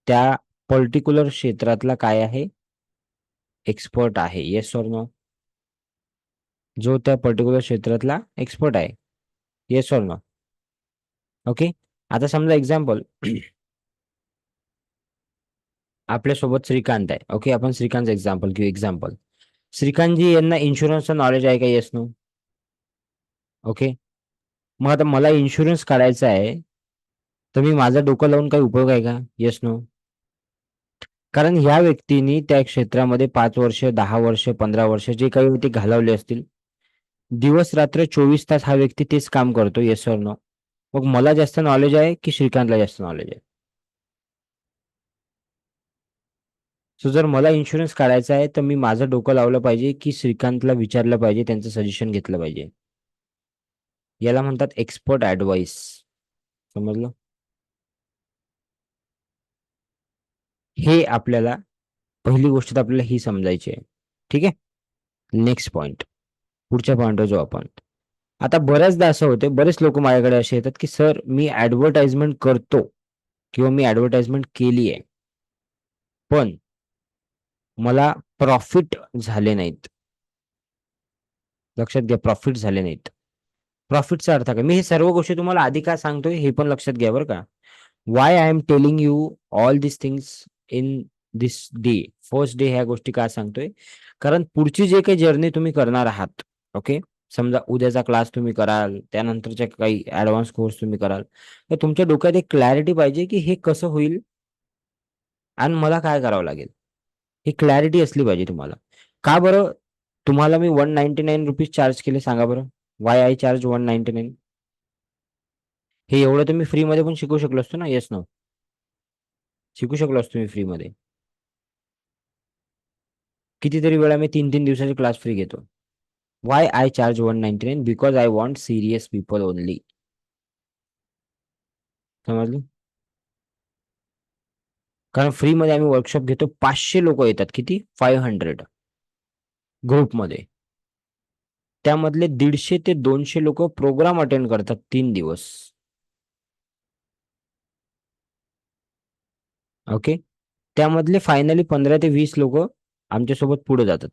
त्या पर्टिक्युलर क्षेत्रातला काय आहे, एक्सपर्ट आहे. येस और नो? जो त्या पर्टिक्युलर क्षेत्रातला एक्सपर्ट आहे. येस और नो? ओके. आता समजा एक्झाम्पल, आपल्यासोबत श्रीकांत आहे. ओके, आपण श्रीकांत एक्झाम्पल घेऊ. एक्झाम्पल, श्रीकांतजी यांना इन्शुरन्सचं नॉलेज आहे का? Yes no? ओके. मग आता मला इन्शुरन्स काढायचा आहे, तर मी माझं डोकं लावून काही उपयोग आहे का? Yes no? कारण ह्या व्यक्तीने त्या क्षेत्रामध्ये 5 वर्ष, 10 वर्ष, 15 वर्ष जे काही ते घालवले असतील, दिवस रात्र 24 तास हा व्यक्ती तेच काम करतो. येस और नो? मग मला जास्त नॉलेज आहे की श्रीकांतला जास्त नॉलेज आहे? सो जर मला इन्शुरन्स काढायचा आहे, तर मी माझं डोकं लावलं पाहिजे की श्रीकांतला विचारलं पाहिजे, त्यांचं सजेशन घेतलं पाहिजे. याला म्हणतात एक्सपर्ट ऍडवाइस. समजलं? हे आपल्याला पहिली गोष्ट तर आपल्याला ही समजायची आहे. ठीक आहे. नेक्स्ट पॉइंट, पुढच्या पॉइंटवर जाऊ आपण. आता बऱ्याचदा असं होते, बरेच लोक माझ्याकडे असे येतात की सर मी ऍडव्हर्टाइजमेंट करतो किंवा मी ऍडव्हर्टाइजमेंट केली आहे, पण मला प्रॉफिट झाले नाहीत. लक्षात घ्या, प्रॉफिट झाले नाहीत. प्रॉफिटचा अर्थ काय? मी हे सर्व गोष्टी तुम्हाला आधी का सांगतोय हे पण लक्षात घ्या बरं का. Y I am telling you all this things in this day, first day, ह्या गोष्टी का सांगतोय? कारण पुढची जे काही जर्नी तुम्ही करणार आहात, ओके, समजा उद्याचा क्लास तुम्ही कराल, त्यानंतरच्या काही ऍडव्हान्स कोर्स तुम्ही कराल, तर तुमच्या डोक्यात एक क्लॅरिटी पाहिजे की हे कसं होईल आणि मला काय करावं लागेल. ही क्लॅरिटी असली पाहिजे तुम्हाला. का बरं तुम्हाला मी 199 रुपीज चार्ज केले सांगा बरं? Y I charge 199? हे एवढं तर मी फ्रीमध्ये पण शिकू शकलो असतो ना. Yes no? शिकू शकलो असतो मी फ्रीमध्ये. कितीतरी वेळा मी 3-3 दिवसाचे क्लास फ्री घेतो. Y I charge 199? Because I want serious people only. समजली? कारण फ्रीमध्ये आम्ही वर्कशॉप घेतो, 500 लोक येतात. किती? 500 ग्रुपमध्ये. त्यामधले 150 ते 200 लोक प्रोग्राम अटेंड करतात 3 दिवस. ओके. त्यामधले फायनली 15 ते 20 लोक आमच्यासोबत पुढे जातात.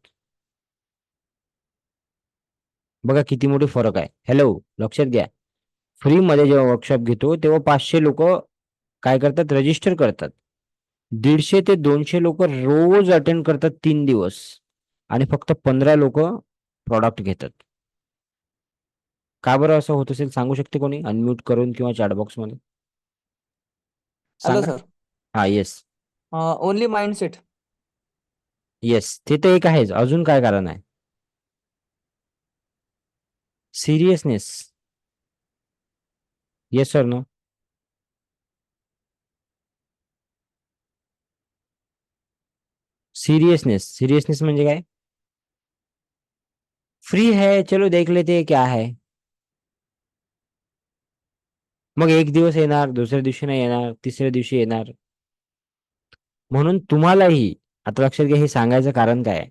बघा किती मोठी फरक आहे. हॅलो, लक्षात घ्या. फ्रीमध्ये जेव्हा वर्कशॉप घेतो तेव्हा 500 लोक काय करतात? रजिस्टर करतात. 150 ते 200 लोक रोज अटेंड करतात 3 दिवस, आणि फक्त 15 लोक प्रॉडक्ट घेतात. का बरं असं होत असेल सांगू शकते कोणी? अनम्यूट करून किंवा चॅटबॉक्स मध्ये हॅलो सांगा. सर. हा, येस. Only mindset. येस, ते तर एक आहेच. अजून काय कारण आहे? Seriousness. Yes sir no? Seriousness. Seriousness म्हणजे काय? फ्री है चलो देख लेते हैं क्या है. मग एक दिवस येणार, दुसऱ्या दिवशी नाही येणार, तिसऱ्या दिवशी येणार. म्हणून तुम्हालाही, आता लक्षात घ्या, हे सांगायचं कारण काय आहे?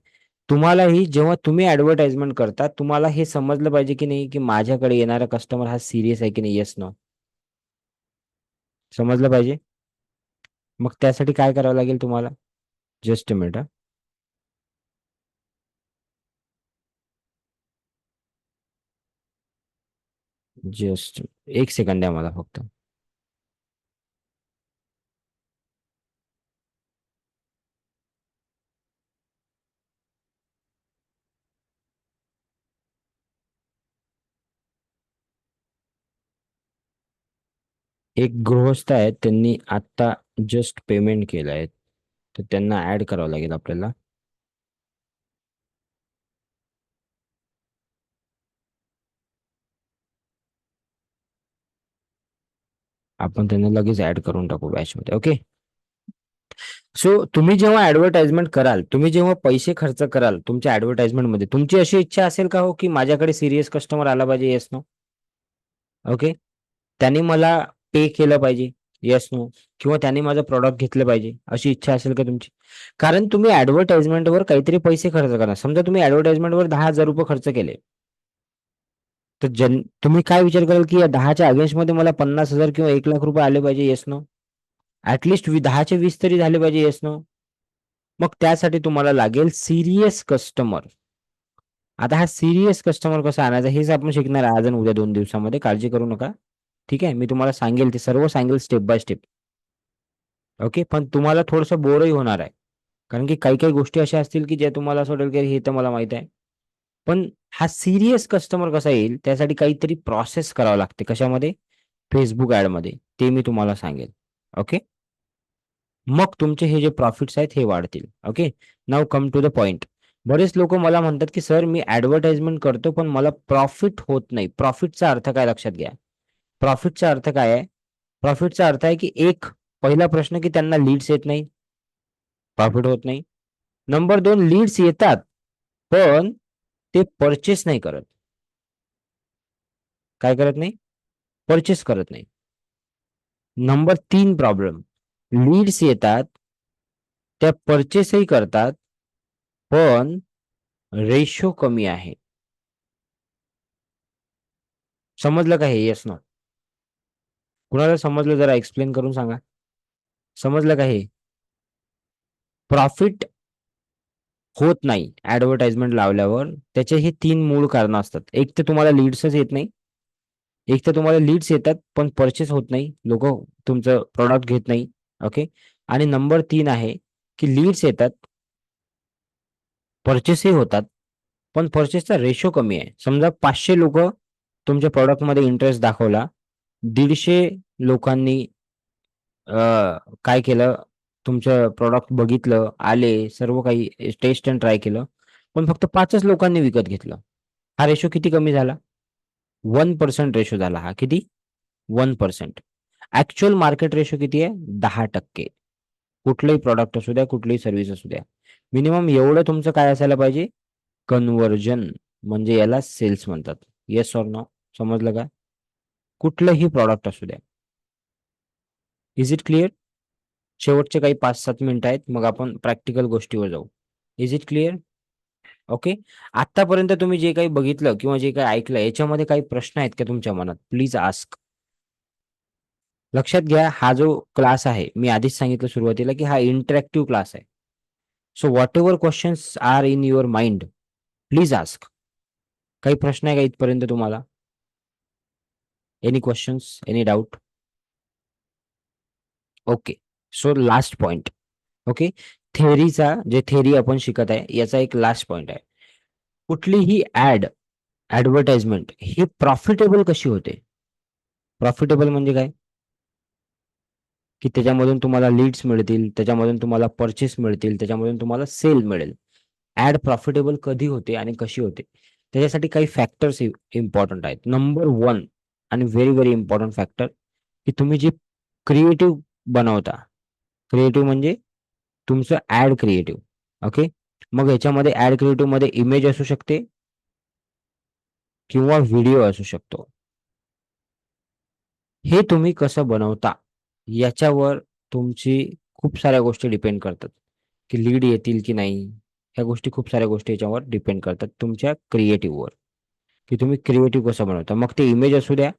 तुम्हालाही जेव्हा तुम्ही ऍडव्हर्टाइजमेंट करता, तुम्हाला हे समजलं पाहिजे की नाही की माझ्याकडे येणारा कस्टमर हा सिरियस आहे की नाही. Yes no? समजलं पाहिजे. मग त्यासाठी काय करावं लागेल तुम्हाला? Just a minute. Just 1 second द्या मला फक्त. एक गृहस्थ आहेत, त्यांनी आता जस्ट पेमेंट केलं आहे, तर त्यांना ऍड करावं लागेल आपल्याला. आपण त्यांना लगेच ऍड करून टाकू बॅच मध्ये. ओके. सो तुम्ही जेव्हा ऍडव्हर्टाइजमेंट कराल, तुम्ही जेव्हा पैसे खर्च कराल तुमच्या ऍडव्हर्टाइजमेंट मध्ये, तुमची अशी इच्छा असेल का हो की माझ्याकडे सिरियस कस्टमर आला पाहिजे. Yes no? ओके. त्यांनी मला पे केलं पाहिजे. Yes no. किंवा त्यांनी माझं प्रॉडक्ट घेतलं पाहिजे अशी इच्छा असेल का तुमची? कारण तुम्ही ऍडव्हर्टाइजमेंटवर काहीतरी पैसे खर्च करा. समजा तुम्ही ऍडव्हर्टाइजमेंटवर 10,000 रुपये खर्च केले, तर तुम्ही काय विचार कराल की या 10च्या अगेन्स्ट मध्ये मला 50,000 किंवा 1,00,000 रुपये आले पाहिजे? Yes no. ऍटलिस्ट 10चे 20 तरी झाले पाहिजे? Yes no. मग त्यासाठी तुम्हाला लागेल सिरियस कस्टमर. आता हा सिरियस कस्टमर कसा आणायचा हेच आपण शिकणार आहे आज आणि उद्या 2 दिवसामध्ये. काळजी करू नका. ठीक आहे, मी तुम्हाला सांगेल, ते सर्व सांगेल स्टेप बाय स्टेप. ओके, पण तुम्हाला थोडंसं बोरही होणार आहे. कारण की काही काही गोष्टी अशा असतील की ज्या तुम्हाला असं वाटेल की हे तर मला माहित आहे. पण हा सिरियस कस्टमर कसा येईल त्यासाठी काहीतरी प्रोसेस करावं लागते. कशामध्ये? फेसबुक ऍडमध्ये. ते मी तुम्हाला सांगेल. ओके. मग तुमचे हे जे प्रॉफिट्स आहेत हे वाढतील. Okay. Now come to the point. बरेच लोक मला म्हणतात की सर मी ऍडव्हर्टाइजमेंट करतो पण मला प्रॉफिट होत नाही. प्रॉफिटचा अर्थ काय लक्षात घ्या. प्रॉफिटचा अर्थ काय आहे? प्रॉफिटचा अर्थ आहे की एक, पहिला प्रश्न की त्यांना लीड्स येत नाही, प्रॉफिट होत नाही. नंबर 2, लीड्स येतात पण ते परचेस नाही करत. काय करत नाही? परचेस करत नाही. नंबर 3 प्रॉब्लेम, लीड्स येतात, त्या परचेसही करतात, पण रेशो कमी आहे. समजलं का हे? Yes no. कुणाला समजलं जरा एक्सप्लेन करून सांगा. समजलं का हे? प्रॉफिट होत नाही ऍडव्हर्टाइजमेंट लावल्यावर. त्याचे हे 3 मूळ कारण असतात. एक तर तुम्हाला लीड्सच येत नाही. एक तर तुम्हाला लीड्स येतात पण परचेस होत नाही. लोक तुमचं प्रॉडक्ट घेत नाही. ओके. आणि नंबर 3 आहे की लीड्स येतात, परचेसही होतात, पण परचेसचा रेशो कमी आहे. समजा 500 लोक तुमच्या प्रॉडक्टमध्ये इंटरेस्ट दाखवला, 150 लोकांनी काय केलं, तुमचं प्रॉडक्ट बघितलं, आले, सर्व काही टेस्ट अँड ट्राय केलं, पण फक्त 5च लोकांनी विकत घेतलं. हा रेशो किती कमी झाला? 1% रेशो झाला हा. किती? 1%. ऍक्च्युअल मार्केट रेशो किती आहे? 10%. कुठलंही प्रॉडक्ट असू द्या, कुठलीही सर्व्हिस असू द्या. मिनिमम एवढं तुमचं काय असायला पाहिजे? कन्व्हर्जन. म्हणजे याला सेल्स म्हणतात. Yes or no? समजलं का? कुठलंही प्रॉडक्ट असू द्या. Is it clear? शेवटचे काही 5-7 मिनिटं आहेत, मग आपण प्रॅक्टिकल गोष्टीवर जाऊ. Is it clear? ओके. आतापर्यंत तुम्ही जे काही बघितलं किंवा जे काही ऐकलं याच्यामध्ये काही प्रश्न आहेत का तुमच्या मनात? Please ask. लक्षात घ्या, हा जो क्लास आहे, मी आधीच सांगितलं सुरुवातीला की हा इंटरॅक्टिव्ह क्लास आहे. So whatever questions are in your mind, please ask. काही प्रश्न आहे का इथपर्यंत तुम्हाला? Any questions, any doubt? Okay. So last point. Okay. थेअरीचा, जे थेअरी आपण शिकत आहे याचा एक लास्ट पॉइंट आहे. कुठलीही ऍडव्हर्टाइजमेंट ही प्रॉफिटेबल कशी होते? प्रॉफिटेबल म्हणजे काय? की त्याच्यामधून तुम्हाला लीड्स मिळतील, त्याच्यामधून तुम्हाला परचेस मिळतील, त्याच्यामधून तुम्हाला सेल मिळेल. ऍड प्रॉफिटेबल कधी होते आणि कशी होते? त्याच्यासाठी काही फॅक्टर्स इम्पॉर्टंट आहेत. नंबर 1 आणि व्हेरी व्हेरी इम्पॉर्टंट फॅक्टर, की तुम्ही जे क्रिएटिव्ह बनवता. क्रिएटिव्ह म्हणजे तुमचं ऍड क्रिएटिव्ह. ओके. मग याच्यामध्ये ऍड क्रिएटिव्ह मध्ये इमेज असू शकते किंवा व्हिडिओ असू शकतो. हे तुम्ही कसं बनवता याच्यावर तुमची खूप साऱ्या गोष्टी डिपेंड करतात. की लीड येतील की नाही, ह्या गोष्टी, खूप साऱ्या गोष्टी याच्यावर डिपेंड करतात तुमच्या क्रिएटिव्हवर. की तुम्ही क्रिएटिव्ह कसं बनवता. मग ते इमेज असू द्या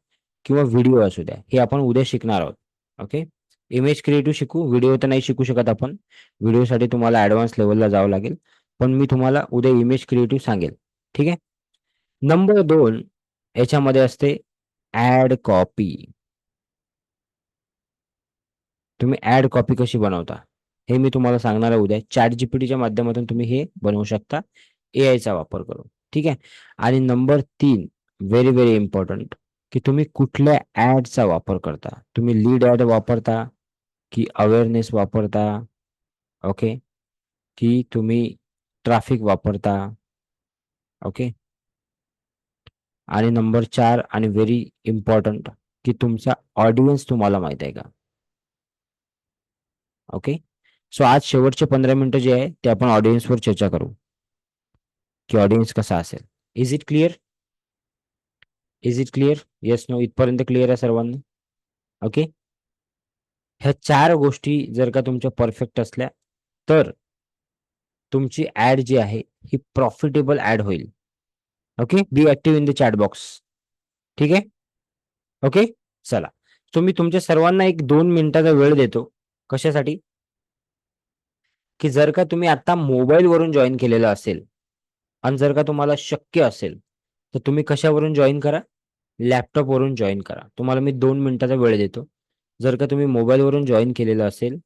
किंवा व्हिडिओ असू द्या, हे आपण उद्या शिकणार आहोत. ओके. इमेज क्रिएटिव्ह शिकू, व्हिडिओ तर नाही शिकू शकत आपण. व्हिडिओसाठी तुम्हाला ऍडव्हान्स लेवलला जावं लागेल. पण मी तुम्हाला उद्या इमेज क्रिएटिव्ह सांगेल. ठीक आहे. नंबर 2 याच्यामध्ये असते ऍड कॉपी. तुम्ही ऍड कॉपी कशी बनवता हे मी तुम्हाला सांगणार आहे उद्या. चॅट जीपीटीच्या माध्यमातून तुम्ही हे बनवू शकता, एआयचा वापर करून. ठीक आहे. आणि नंबर 3, व्हेरी व्हेरी इम्पॉर्टंट, की तुम्ही कुठल्या ऍडचा वापर करता. तुम्ही लीड ऍड वापरता की अवेअरनेस वापरता? ओके. की तुम्ही ट्रॅफिक वापरता? ओके. आणि नंबर 4 आणि व्हेरी इम्पॉर्टंट, की तुमचा ऑडियन्स तुम्हाला माहित आहे का? ओके. सो आज शेवटचे 15 मिनिटं जे आहे ते आपण ऑडियन्सवर चर्चा करू, की ऑडियन्स कसा असेल. Is it clear? Is it clear? Yes no? इथपर्यंत क्लिअर आहे सर्वांना? ओके. ह्या 4 गोष्टी जर का तुमच्या परफेक्ट असल्या तर तुमची ऍड जी आहे ही प्रॉफिटेबल ऍड होईल. Okay, be active in the chat box. ठीक आहे. ओके, चला. सो मी तुमच्या सर्वांना एक 2 मिनिटाचा वेळ देतो. कशासाठी? की जर का तुम्ही आता मोबाईलवरून जॉईन केलेलं असेल आणि जर का तुम्हाला शक्य असेल तर तुम्ही कशावरून जॉईन करा? लॅपटॉपवरून जॉईन करा. तुम्हाला मी 2 मिनिटाचा वेळ देतो. जर का तुम्ही मोबाईलवरून जॉईन केलेलं असेल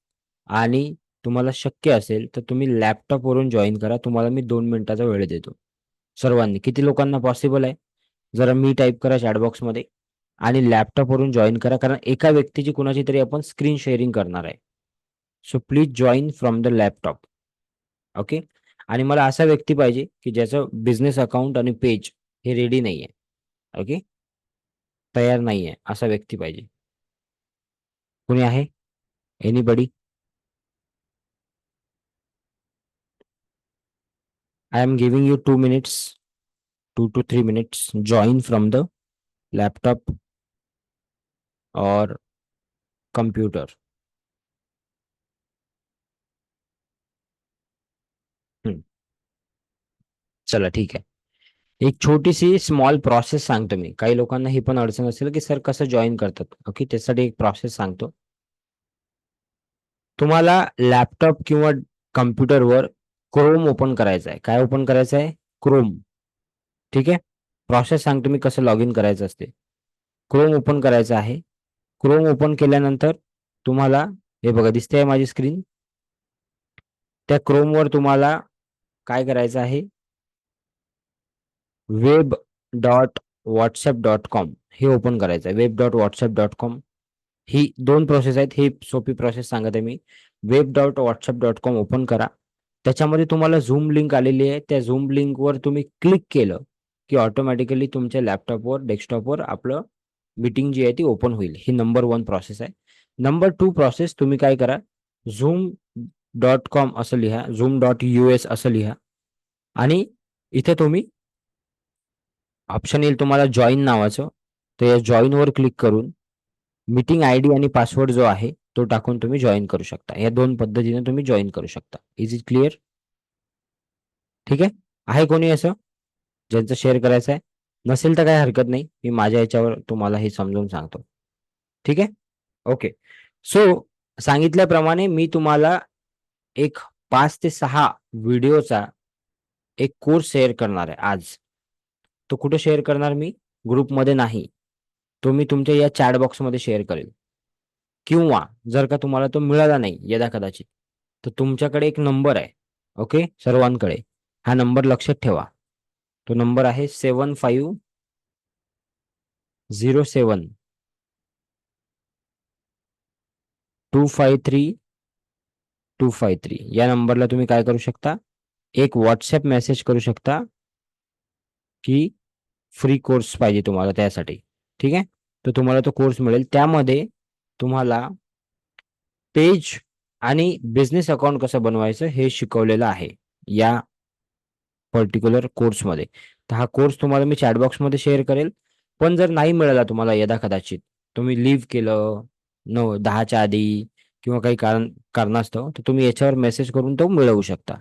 आणि तुम्हाला शक्य असेल तर तुम्ही लॅपटॉपवरून जॉईन करा. तुम्हाला मी 2 मिनिटाचा वेळ देतो. सर्वांनी किती लोकांना पॉसिबल आहे? जरा मी टाइप करा चॅट बॉक्समध्ये आणि लॅपटॉपवरून जॉइन करा. कारण एका व्यक्तीची कुणाची तरी आपण स्क्रीन शेअरिंग करणार आहे. So please join from the laptop. Okay. आणि मला असा व्यक्ती पाहिजे की ज्याचं बिझनेस अकाउंट आणि पेज हे रेडी नाहीये. ओके, तयार नाहीये असा व्यक्ती पाहिजे. कोणी आहे? Anybody? I am giving you 2 minutes, 2 to 3 minutes. Join from the laptop or computer. हम्म, चला ठीक आहे. एक छोटीशी स्मॉल प्रोसेस सांगतो मी. काही लोकांना ही पण अडचण असेल की सर कसं जॉईन करतात. ओके, त्यासाठी एक प्रोसेस सांगतो. तुम्हाला लॅपटॉप किंवा कम्प्युटरवर क्रोम ओपन करायचं आहे. काय ओपन करायचं आहे? क्रोम. ठीक आहे. प्रोसेस सांगतो मी कसं लॉग इन करायचं असते. क्रोम ओपन करायचं आहे. क्रोम ओपन केल्यानंतर तुम्हाला हे बघा दिसते आहे माझी स्क्रीन. त्या क्रोमवर तुम्हाला काय करायचं आहे? web.whatsapp.com हे ओपन करायचं आहे. web.whatsapp.com ही 2 प्रोसेस आहेत. ही सोपी प्रोसेस सांगत आहे मी. web.whatsapp.com ओपन करा. त्याच्यामध्ये तुम्हाला झूम लिंक आलेली आहे. त्या झूम लिंकवर तुम्ही क्लिक केलं की ऑटोमॅटिकली तुमच्या लॅपटॉपवर डेस्कटॉपवर आपलं मीटिंग जी आहे ती ओपन होईल. ही नंबर 1 प्रोसेस आहे. नंबर 2 प्रोसेस तुम्ही काय करा? zoom.com असं लिहा, zoom.us असं लिहा आणि इथे तुम्ही ऑप्शन येईल तुम्हाला जॉइन नावाचं. तर या जॉइनवर क्लिक करून मीटिंग आयडी आणि पासवर्ड जो आहे तो टाकून तुम्ही जॉईन करू शकता. या 2 पद्धतीने तुम्ही जॉईन करू शकता. Is it clear? ठीक आहे. आहे कोणी असं ज्यांचं शेअर करायचं आहे? नसेल तर काही हरकत नाही. मी माझ्या याच्यावर तुम्हाला हे समजून सांगतो. ठीक आहे. ओके. सो सांगितल्याप्रमाणे मी तुम्हाला एक 5 ते 6 व्हिडिओचा एक कोर्स शेअर करणार आहे आज. तो कुठे शेअर करणार मी? ग्रुपमध्ये नाही. तो मी तुमच्या या चॅट बॉक्समध्ये शेअर करेल. किंवा जर का तुम्हाला तो मिळाला नाही यदाकदाचित तर तुमच्याकडे एक नंबर आहे. ओके, सर्वांकडे. हा नंबर लक्षात ठेवा. तो नंबर आहे 7507 253 253. या नंबरला तुम्ही काय करू शकता? एक व्हॉट्सअप मेसेज करू शकता की फ्री कोर्स पाहिजे तुम्हाला त्यासाठी. ठीक आहे. तर तुम्हाला तो कोर्स मिळेल. त्यामध्ये तुम्हाला पेज आणि बिझनेस अकाउंट कसं बनवायचं हे शिकवलेलं आहे या पर्टिक्युलर कोर्समध्ये. तर हा कोर्स तुम्हाला मी चॅट बॉक्समध्ये शेअर करेल. पण जर नाही मिळाला तुम्हाला यदाकदाचित तुम्ही लिव्ह केलं 10च्या आधी किंवा काही कारणास्तव तर तुम्ही याच्यावर मेसेज करून तो मिळवू शकता.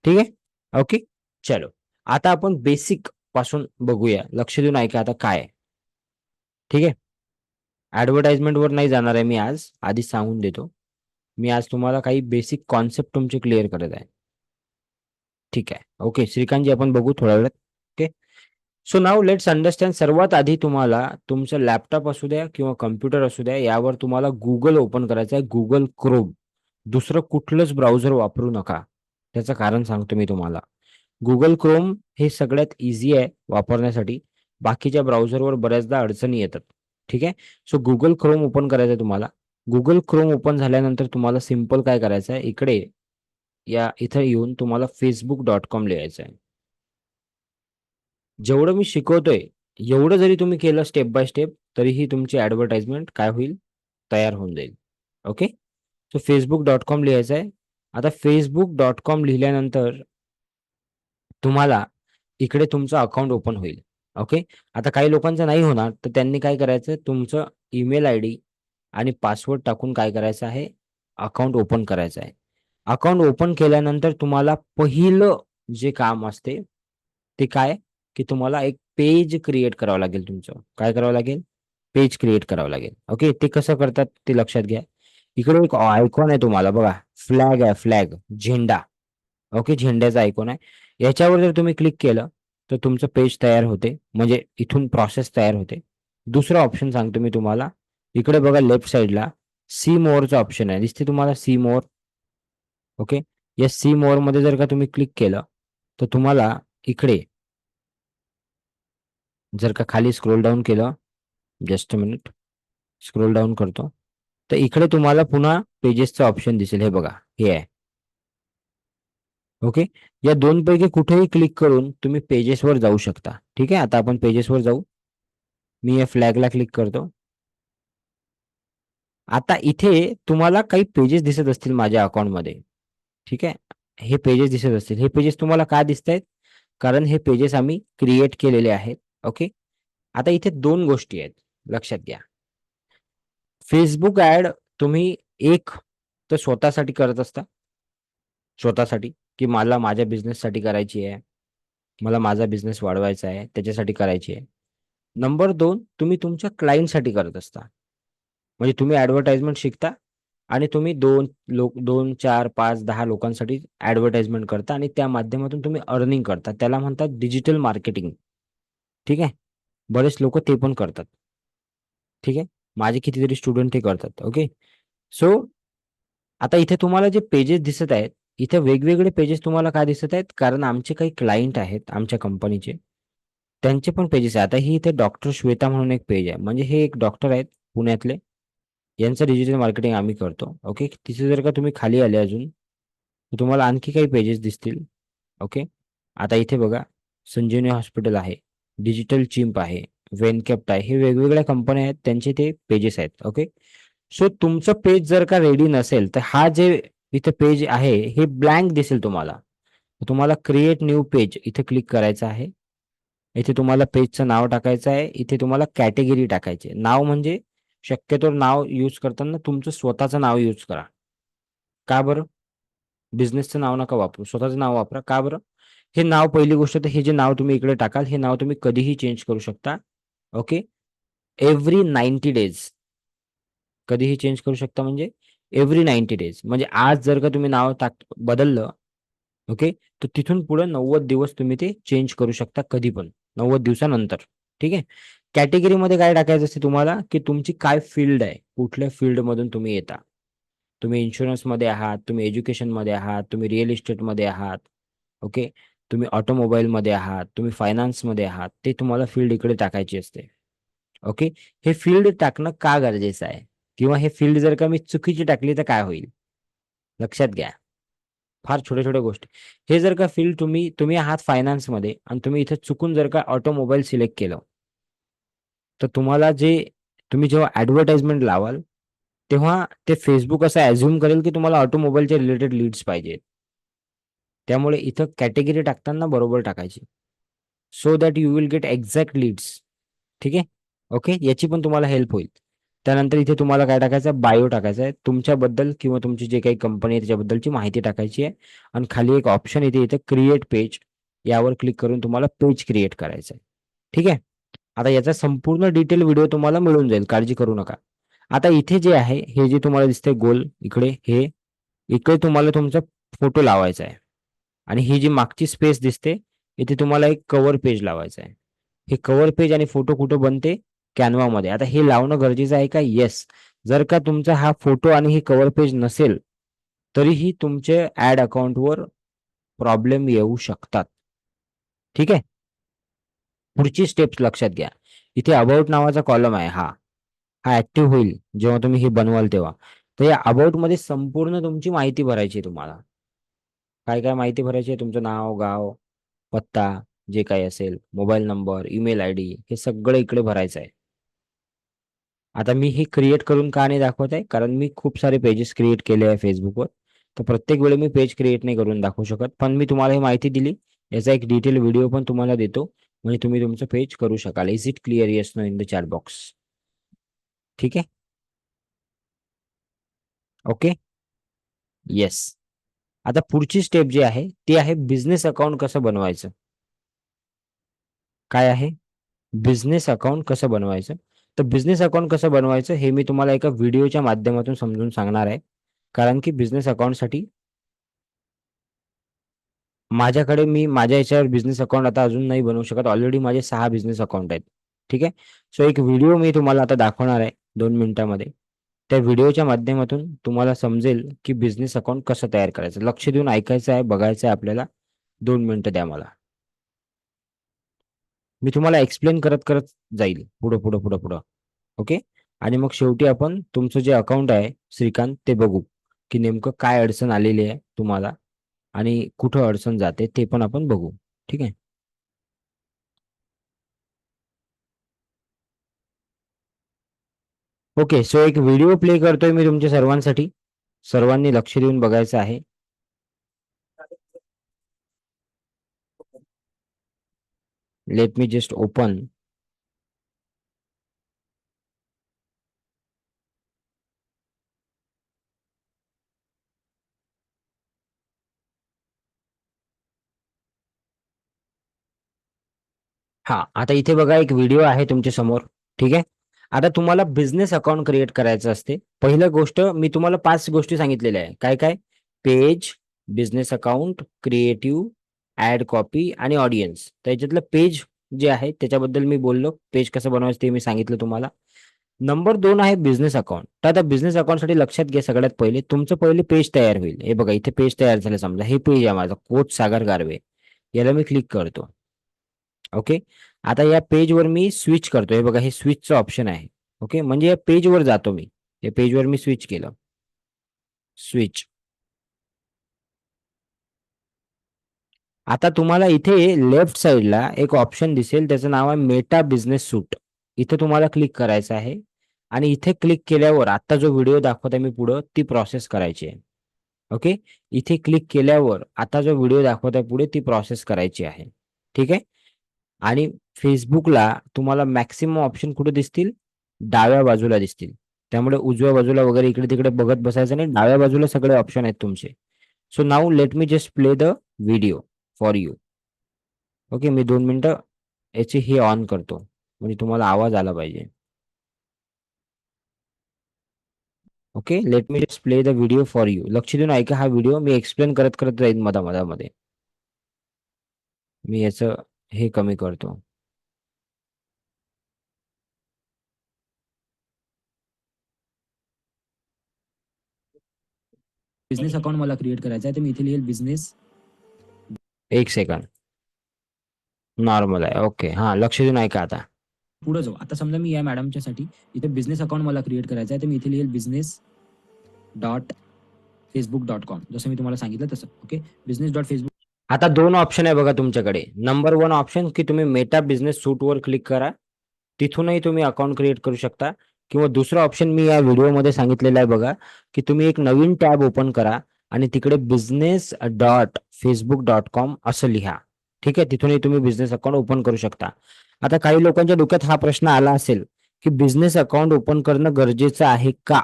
ठीक आहे. ओके, चलो. आता आपण बेसिक पासून बघूया. लक्ष देऊन ऐका आता काय आहे. ठीक आहे. ऍडव्हर्टाइजमेंटवर नाही जाणार आहे मी आज, आधीच सांगून देतो. मी आज तुम्हाला काही बेसिक कॉन्सेप्ट तुमचे क्लिअर करत आहे. ठीक आहे. ओके श्रीकांतजी, आपण बघू थोड्या वेळात. Okay. So now let's understand. सर्वात आधी तुम्हाला तुमचं लॅपटॉप असू द्या किंवा कम्प्युटर असू द्या यावर तुम्हाला गुगल ओपन करायचं आहे. Google Chrome. दुसरं कुठलंच ब्राउझर वापरू नका. त्याचं कारण सांगतो मी तुम्हाला. गुगल क्रोम हे सगळ्यात इझी आहे वापरण्यासाठी. बाकीच्या ब्राउझरवर बऱ्याचदा अडचणी येतात. ठीक आहे. सो गुगल क्रोम ओपन करायचं आहे तुम्हाला. गुगल क्रोम ओपन झाल्यानंतर तुम्हाला सिम्पल काय करायचं आहे? इकडे इथं येऊन तुम्हाला facebook.com लिहायचं आहे. जेवढं मी शिकवतोय एवढं जरी तुम्ही केलं स्टेप बाय स्टेप तरीही तुमची ऍडव्हर्टाइजमेंट काय होईल? तयार होऊन जाईल. ओके. सो facebook.com लिहायचं आहे. आता facebook.com लिहिल्यानंतर तुम्हाला इकडे तुमचं अकाउंट ओपन होईल. ओके. आता काही लोकांचं नाही होणार तर त्यांनी काय करायचं? तुमचं ईमेल आयडी आणि पासवर्ड टाकून काय करायचं आहे, अकाउंट ओपन करायचं आहे. अकाउंट ओपन केल्यानंतर तुम्हाला पहिलं जे काम असते ते काय, की तुम्हाला एक पेज क्रिएट करावं लागेल. तुमचं काय करावं लागेल, पेज क्रिएट करावं लागेल. ओके, ते कसं करतात ते लक्षात घ्या. इकडे एक आयकॉन आहे तुम्हाला बघा, फ्लॅग आहे, फ्लॅग, झेंडा. ओके, झेंड्याचा आयकॉन आहे. याच्यावर जर तुम्ही क्लिक केलं तर तुमचं पेज तयार होते, म्हणजे इथून प्रोसेस तयार होते. दुसरं ऑप्शन सांगतो मी तुम्हाला. इकडे बघा लेफ्ट साईडला सी मोअरचा ऑप्शन आहे, दिसते तुम्हाला सी मोअर. ओके, या सी मोअर मध्ये जर का तुम्ही क्लिक केलं तर तुम्हाला इकडे जर का खाली स्क्रोल डाऊन केलं, just a minute, scroll down करतो, तर इकडे तुम्हाला पुन्हा पेजेसचं ऑप्शन दिसेल. हे बघा, हे आहे. ओके, या दोन पैकी कुठेही क्लिक करून तुम्ही पेजेसवर जाऊ शकता. ठीक आहे, आता आपण पेजेसवर जाऊ. मी या फ्लॅगला क्लिक करतो. आता इथे तुम्हाला काही पेजेस दिसत असतील माझ्या अकाउंटमध्ये. ठीक आहे, हे पेजेस दिसत असतील. हे पेजेस तुम्हाला का दिसत आहेत, कारण हे पेजेस आम्ही क्रिएट केलेले आहेत. ओके, आता इथे दोन गोष्टी आहेत, लक्षात घ्या. फेसबुक ऍड तुम्ही एक तर स्वतःसाठी करत असता, स्वतःसाठी, की मला माझ्या बिझनेससाठी करायची आहे, मला माझा बिझनेस वाढवायचा आहे, त्याच्यासाठी करायची आहे. नंबर दोन, तुम्ही तुमच्या क्लायंटसाठी करत असता. म्हणजे तुम्ही ऍडव्हर्टाइजमेंट शिकता आणि तुम्ही दोन, चार, पाच, 10 लोकांसाठी ऍडव्हर्टाइजमेंट करता आणि त्या माध्यमातून तुम्ही अर्निंग करता. त्याला म्हणतात डिजिटल मार्केटिंग. ठीक आहे, बरेच लोक ते पण करतात. ठीक आहे, माझे कितीतरी स्टुडंट ते करतात. ओके, सो आता इथे तुम्हाला जे पेजेस दिसत आहेत, इथे वेगवेगळे पेजेस तुम्हाला का दिसत आहेत, कारण आमचे काही क्लायंट आहेत आमच्या कंपनीचे, त्यांचे पण पेजेस आहे. आता ही इथे डॉक्टर श्वेता म्हणून एक पेज आहे, म्हणजे हे एक डॉक्टर आहेत पुण्यातले, यांचं डिजिटल मार्केटिंग आम्ही करतो. ओके, तिथे जर का तुम्ही खाली आले अजून तर तुम्हाला आणखी काही पेजेस दिसतील. ओके, आता इथे बघा, संजीवनी हॉस्पिटल आहे, डिजिटल चिंप आहे, वेनकॅप्ट आहे, हे वेगवेगळ्या कंपन्या आहेत, त्यांचे ते पेजेस आहेत. ओके, सो तुमचं पेज जर का रेडी नसेल तर हा जे इथे पेज आहे हे ब्लँक दिसेल तुम्हाला. तुम्हाला क्रिएट न्यू पेज इथे क्लिक करायचं आहे. इथे तुम्हाला पेजचं नाव टाकायचं आहे. इथे तुम्हाला कॅटेगरी टाकायची आहे. नाव म्हणजे शक्यतो नाव यूज करताना तुमचं स्वतःचं नाव यूज करा. का बरं, बिझनेसचं नाव नका वापरू, स्वतःचं नाव वापरा. का बरं, हे नाव, पहिली गोष्ट तर हे जे नाव तुम्ही इकडे टाकाल हे नाव तुम्ही कधीही चेंज करू शकता. ओके, एव्हरी 90 डेज कधीही चेंज करू शकता, म्हणजे एव्हरी 90 डेज, म्हणजे आज जर का तुम्ही नाव बदललं, ओके, तर तिथून पुढे 90 दिवस तुम्ही ते चेंज करू शकता कधी पण, 90 दिवसानंतर. ठीक आहे, कॅटेगरीमध्ये काय टाकायचं असते तुम्हाला, की तुमची काय फील्ड आहे, कुठल्या फील्डमधून तुम्ही येता. तुम्ही इन्शुरन्समध्ये आहात, तुम्ही एज्युकेशनमध्ये आहात, तुम्ही रिअल इस्टेटमध्ये आहात. ओके, तुम्ही ऑटोमोबाईलमध्ये आहात, तुम्ही फायनान्समध्ये आहात, ते तुम्हाला फील्ड इकडे टाकायची असते. ओके, हे फील्ड टाकणं का गरजेचं आहे, किंवा हे फील्ड जर का मी चुकीची टाकली तर काय होईल, लक्षात घ्या. फार छोट्या छोट्या गोष्टी. हे जर का फील्ड तुम्ही आहात फायनान्समध्ये आणि तुम्ही इथे चुकून जर का ऑटोमोबाईल सिलेक्ट केलं, तर तुम्हाला तुम्ही जेव्हा ऍडव्हर्टाइजमेंट लावाल तेव्हा ते फेसबुक असं ऍझ्युम करेल की तुम्हाला ऑटोमोबाईलचे रिलेटेड लीड्स पाहिजेत. त्यामुळे इथं कॅटेगरी टाकताना बरोबर टाकायची, so that you will get exact leads. ठीक आहे, ओके, याची पण तुम्हाला हेल्प होईल. त्यानंतर इथे तुम्हाला काय टाकायचं आहे, बायो टाकायचं आहे, तुमच्याबद्दल किंवा तुमची जे काही कंपनी आहे त्याच्याबद्दलची माहिती टाकायची आहे. आणि खाली एक ऑप्शन येते इथे क्रिएट पेज, यावर क्लिक करून तुम्हाला पेज क्रिएट करायचं आहे. ठीक आहे, आता याचा संपूर्ण डिटेल व्हिडिओ तुम्हाला मिळून जाईल, काळजी करू नका. आता इथे जे आहे, हे जे तुम्हाला दिसतंय गोल इकडे, हे इकडे तुम्हाला तुमचा फोटो लावायचा आहे. आणि ही जी मागची स्पेस दिसते, इथे तुम्हाला एक कव्हर पेज लावायचं आहे. हे कव्हर पेज आणि फोटो कुठं बनते, कॅनवामध्ये. आता हे लावणं गरजेचं आहे का, येस. जर का तुमचा हा फोटो आणि ही कव्हर पेज नसेल तरीही तुमचे ऍड अकाउंटवर प्रॉब्लेम येऊ शकतात. ठीक आहे, पुढची स्टेप्स लक्षात घ्या. इथे अबाउट नावाचा कॉलम आहे, हा हा ऍक्टिव्ह होईल जेव्हा तुम्ही हे बनवाल तेव्हा. तर या अबाउट मध्ये संपूर्ण तुमची माहिती भरायची आहे तुम्हाला. काय काय माहिती भरायची आहे, तुमचं नाव, गाव, पत्ता, जे काही असेल, मोबाईल नंबर, ईमेल आयडी, हे सगळं इकडे भरायचं आहे. आता मी हे क्रिएट करून का नाही दाखवत आहे, कारण मी खूप सारे पेजेस क्रिएट केले आहे फेसबुकवर. तर प्रत्येक वेळी मी पेज क्रिएट नाही करून दाखवू शकत, पण मी तुम्हाला ही माहिती दिली. याचा एक डिटेल व्हिडिओ पण तुम्हाला देतो, म्हणजे तुम्ही तुमचं पेज करू शकाल. Is it clear, yes no in the chat box. ठीक आहे. Okay, yes. आता पुढची स्टेप जी आहे ती आहे बिझनेस अकाउंट कसं बनवायचं. काय आहे? बिझनेस अकाउंट कसं बनवायचं. तर बिझनेस अकाउंट कसं बनवायचं हे मी तुम्हाला एका व्हिडिओच्या माध्यमातून समजून सांगणार आहे. कारण की बिझनेस अकाउंटसाठी माझ्याकडे मी माझ्या याच्यावर बिझनेस अकाउंट आता अजून नाही बनवू शकत. ऑलरेडी माझे 6 बिझनेस अकाउंट आहेत. ठीक आहे. सो एक व्हिडिओ मी तुम्हाला आता दाखवणार आहे 2 मिनिटामध्ये. त्या व्हिडिओच्या माध्यमातून तुम्हाला समजेल की बिझनेस अकाउंट कसं तयार करायचं. लक्ष देऊन ऐकायचं आहे, बघायचं आहे आपल्याला. 2 मिनिटं द्या मला. मी तुम्हाला एक्सप्लेन करत करत जाईल पुढं. ओके. आणि मग शेवटी आपण तुमचं जे अकाउंट आहे श्रीकांत ते बघू की नेमकं काय अडचण आलेली आहे तुम्हाला आणि कुठं अडचण जाते ते पण आपण बघू. ठीक आहे. ओके. सो एक व्हिडिओ प्ले करतोय मी तुमच्या सर्वांसाठी. सर्वांनी लक्ष देऊन बघायचं आहे. Late me just open. हा, आता इथे बघा एक व्हिडिओ आहे तुमच्या समोर. ठीक आहे. आता तुम्हाला बिझनेस अकाउंट क्रिएट करायचं असते. पहिलं गोष्ट मी तुम्हाला 5 गोष्टी सांगितलेल्या आहे. काय काय? Page, business account, creative, ad copy आणि ऑडियन्स. तर याच्यातलं पेज जे आहे त्याच्याबद्दल मी बोललो. पेज कसं बनवायचं ते मी सांगितलं तुम्हाला. नंबर 2 आहे बिझनेस अकाउंट. तर आता बिझनेस अकाउंटसाठी लक्षात घ्या सगळ्यात पहिले तुमचं पहिले पेज तयार होईल. हे बघा इथे पेज तयार झालं समजा. हे पेज आहे माझं कोच सागर गारवे. याला मी क्लिक करतो. ओके. आता या पेजवर मी स्विच करतो. हे बघा हे स्विचचं ऑप्शन आहे. ओके. म्हणजे या पेजवर जातो मी. या पेजवर मी स्विच केलं. स्विच. आता तुम्हाला इथे लेफ्ट साइडला एक ऑप्शन दिसेल त्याचं नाव आहे मेटा बिझनेस सूट. इथे तुम्हाला क्लिक करायचं आहे आणि इथे क्लिक केल्यावर आता जो व्हिडिओ दाखवत आहे मी पुढं ती प्रोसेस करायची आहे. ओके. इथे क्लिक केल्यावर आता जो व्हिडिओ दाखवत आहे पुढे ती प्रोसेस करायची आहे. ठीक आहे. आणि Facebookला तुम्हाला मॅक्सिमम ऑप्शन कुठे दिसतील? डाव्या बाजूला दिसतील. त्यामुळे उजव्या बाजूला वगैरे इकडे-तिकडे बघत बसायचं नाही. डाव्या बाजूला सगळे ऑप्शन आहेत तुमचे. So now let me just play the video for you. Okay. मी 2 मिनिटं याची हे ऑन करतो. म्हणजे तुम्हाला आवाज आला पाहिजे. Okay. Late me just play the video for you. लक्ष देऊन ऐका हा व्हिडिओ. मी एक्सप्लेन करत करत जाईन मधामध्ये. मी याचं हे कमी करतो. बिझनेस अकाउंट मला क्रिएट करायचा आहे तर मी इथे लिहिल बिझनेस. 1 सेकंड. नॉर्मल आहे. ओके. हां, लक्ष देऊन ऐका आता. पुढे जाऊ. आता समजा मी या मॅडमच्यासाठी इथे बिझनेस अकाउंट मला क्रिएट करायचा आहे तर मी इथे लिहिल बिझनेस डॉट facebook.com. जसं मी तुम्हाला सांगितलं तसं. ओके. Business dot Facebook. आता 2 ऑप्शन आहे बघा तुमच्याकडे. नंबर 1 ऑप्शन की तुम्ही मेटा बिझनेस सूटवर क्लिक करा. तिथूनही तुम्ही अकाउंट क्रिएट करू शकता किंवा दुसरा ऑप्शन मी या व्हिडिओमध्ये सांगितलेला आहे बघा, की तुम्ही एक नवीन टॅब ओपन करा आणि तिकडे business.facebook.com असं लिहा. ठीक आहे. तिथूनही तुम्ही बिझनेस अकाउंट ओपन करू शकता. आता काही लोकांच्या डोक्यात हा प्रश्न आला असेल, की बिझनेस अकाउंट ओपन करणं गरजेचं आहे का?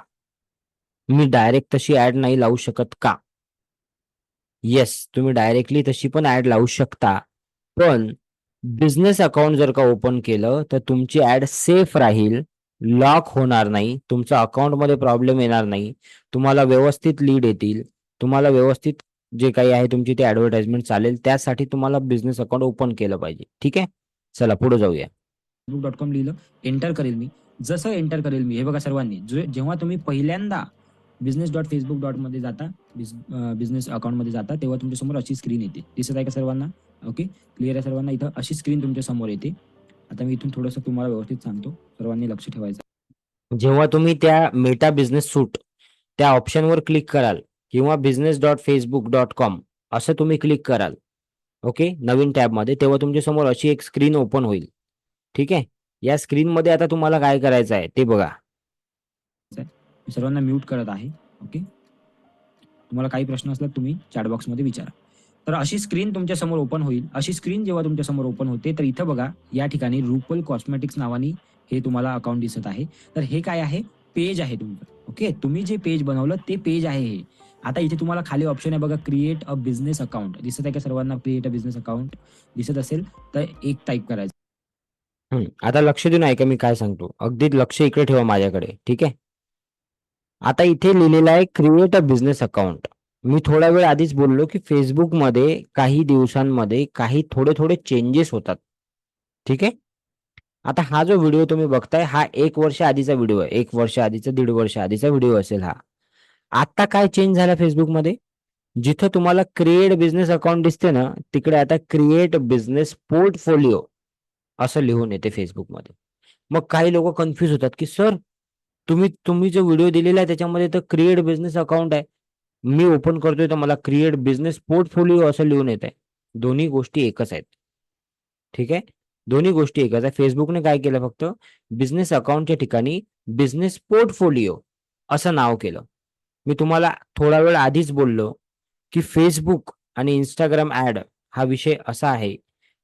मी डायरेक्ट तशी ॲड नाही लावू शकत का? येस, तुम्ही डायरेक्टली तशी पण ॲड लावू शकता. पण बिझनेस अकाउंट जर का ओपन केलं, तर तुमची ॲड सेफ राहील, लॉक होणार नाही, तुमच्या अकाउंटमध्ये प्रॉब्लेम येणार नाही, तुम्हाला व्यवस्थित लीड येतील, तुम्हाला व्यवस्थित जे काही आहे तुमची ती ॲडव्हर्टाइजमेंट चालेल. त्यासाठी तुम्हाला बिझनेस अकाउंट ओपन केलं पाहिजे. ठीक आहे. चला पुढे जाऊया. facebook.com लिहिलं. एंटर करेल मी. जसं एंटर करेल मी हे बघा सर्वांनी जेव्हा तुम्ही पहिल्यांदा बिझनेस डॉट फेसबुक डॉट मध्ये जाता बिझनेस अकाउंटमध्ये जाता तेव्हा तुमच्यासमोर अशी स्क्रीन येते. दिसत आहे का सर्वांना? ओके. क्लिअर आहे सर्वांना? इथं अशी स्क्रीन तुमच्या समोर येते. आता मी इथून थोडंसं तुम्हाला व्यवस्थित सांगतो. सर्वांनी लक्ष ठेवायचं. जेव्हा तुम्ही त्या मेटा बिझनेस सूट त्या ऑप्शनवर क्लिक कराल किंवा business.facebook.com असं तुम्ही क्लिक कराल. ओके. नवीन टॅबमध्ये तेव्हा तुमच्या समोर अशी एक स्क्रीन ओपन होईल. ठीक आहे. या स्क्रीनमध्ये आता तुम्हाला काय करायचं आहे ते बघा. मी सर्वांना म्यूट करत आहे. ओके. तुम्हाला काही प्रश्न असला तुम्ही चॅट बॉक्समध्ये विचारा. तर अशी स्क्रीन तुमच्या समोर ओपन होईल. अशी स्क्रीन जेव्हा तुमच्या समोर ओपन होते तर इथं बघा या ठिकाणी रुपल कॉस्मेटिक्स नावाने हे तुम्हाला अकाउंट दिसत आहे. तर हे काय आहे? पेज आहे तुमचं. ओके, तुम्ही जे पेज बनवलं ते पेज आहे हे. आता इथे तुम्हाला खाली ऑप्शन आहे बघा, क्रिएट अ बिझनेस अकाउंट. दिसत आहे का सर्वांना? क्रिएट अ बिझनेस अकाउंट दिसत असेल तर एक टाईप करायचं. आता लक्ष देऊन ऐका मी काय सांगतो. अगदी लक्ष इकडे ठेवा माझ्याकडे. ठीक आहे. आता इथे लिहिलेलं आहे क्रिएट अ बिझनेस अकाउंट. मी थोडा वेळ आधीच बोललो की फेसबुकमध्ये काही दिवसांमध्ये काही थोडे चेंजेस होतात. ठीक आहे. आता हा जो व्हिडिओ तुम्ही बघताय हा 1 वर्ष आधीचा व्हिडिओ आहे. 1 वर्ष आधीचा, 1.5 वर्ष आधीचा व्हिडिओ असेल हा. आता काय चेंज झाला फेसबुकमध्ये? जिथं तुम्हाला क्रिएट बिझनेस अकाउंट दिसते ना, तिकडे आता क्रिएट बिझनेस पोर्टफोलिओ असं लिहून येते फेसबुकमध्ये. मग काही लोकं कन्फ्यूज होतात, की सर तुम्ही तुम्ही जो व्हिडिओ दिलेला आहे त्याच्यामध्ये तर क्रिएट बिझनेस अकाउंट आहे. मी ओपन करतोय तर मला क्रिएट बिझनेस पोर्टफोलिओ असं लिहून येत आहे. दोन्ही गोष्टी एकच आहेत. ठीक आहे. दोन्ही गोष्टी एकच आहे. Facebookने काय केलं फक्त बिझनेस अकाउंटच्या ठिकाणी बिझनेस पोर्टफोलिओ असं नाव केलं. मी तुम्हाला थोडा वेळ आधीच बोललो, की Facebook आणि Instagram ॲड हा विषय असा आहे,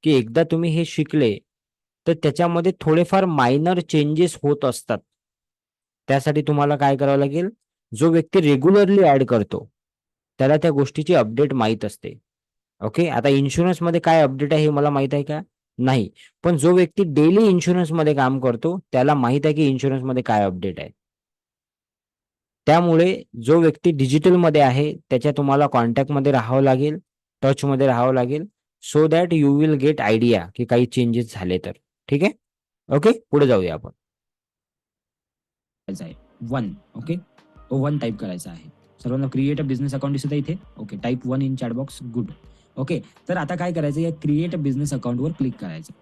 की एकदा तुम्ही हे शिकले, तर त्याच्यामध्ये थोडेफार मायनर चेंजेस होत असतात. त्यासाठी तुम्हाला काय करावं लागेल, जो व्यक्ती रेग्युलरली ॲड करतो, त्याला त्या गोष्टीची अपडेट माहीत असते. ओके. आता इन्शुरन्समध्ये काय अपडेट आहे हे मला माहीत आहे का? नाही. पण जो व्यक्ती डेली इन्शुरन्समध्ये काम करतो, त्याला माहीत आहे की इन्शुरन्समध्ये काय अपडेट आहे. त्यामुळे जो व्यक्ती डिजिटलमध्ये आहे, त्याच्या तुम्हाला कॉन्टॅक्टमध्ये राहावं लागेल, टचमध्ये राहावं लागेल, so that you will gate idea की काही चेंजेस झाले तर. ठीक आहे? ओके. पुढे जाऊया आपण. आहे 1. ओके, 1 टाईप करायचं आहे. सर्वांना क्रिएट अ बिझनेस अकाउंट दिसत आहे इथे. Okay, type 1 in chat box. Good. Okay, तर आता काय करायचं, या क्रिएट अ बिझनेस अकाउंटवर क्लिक करायचं.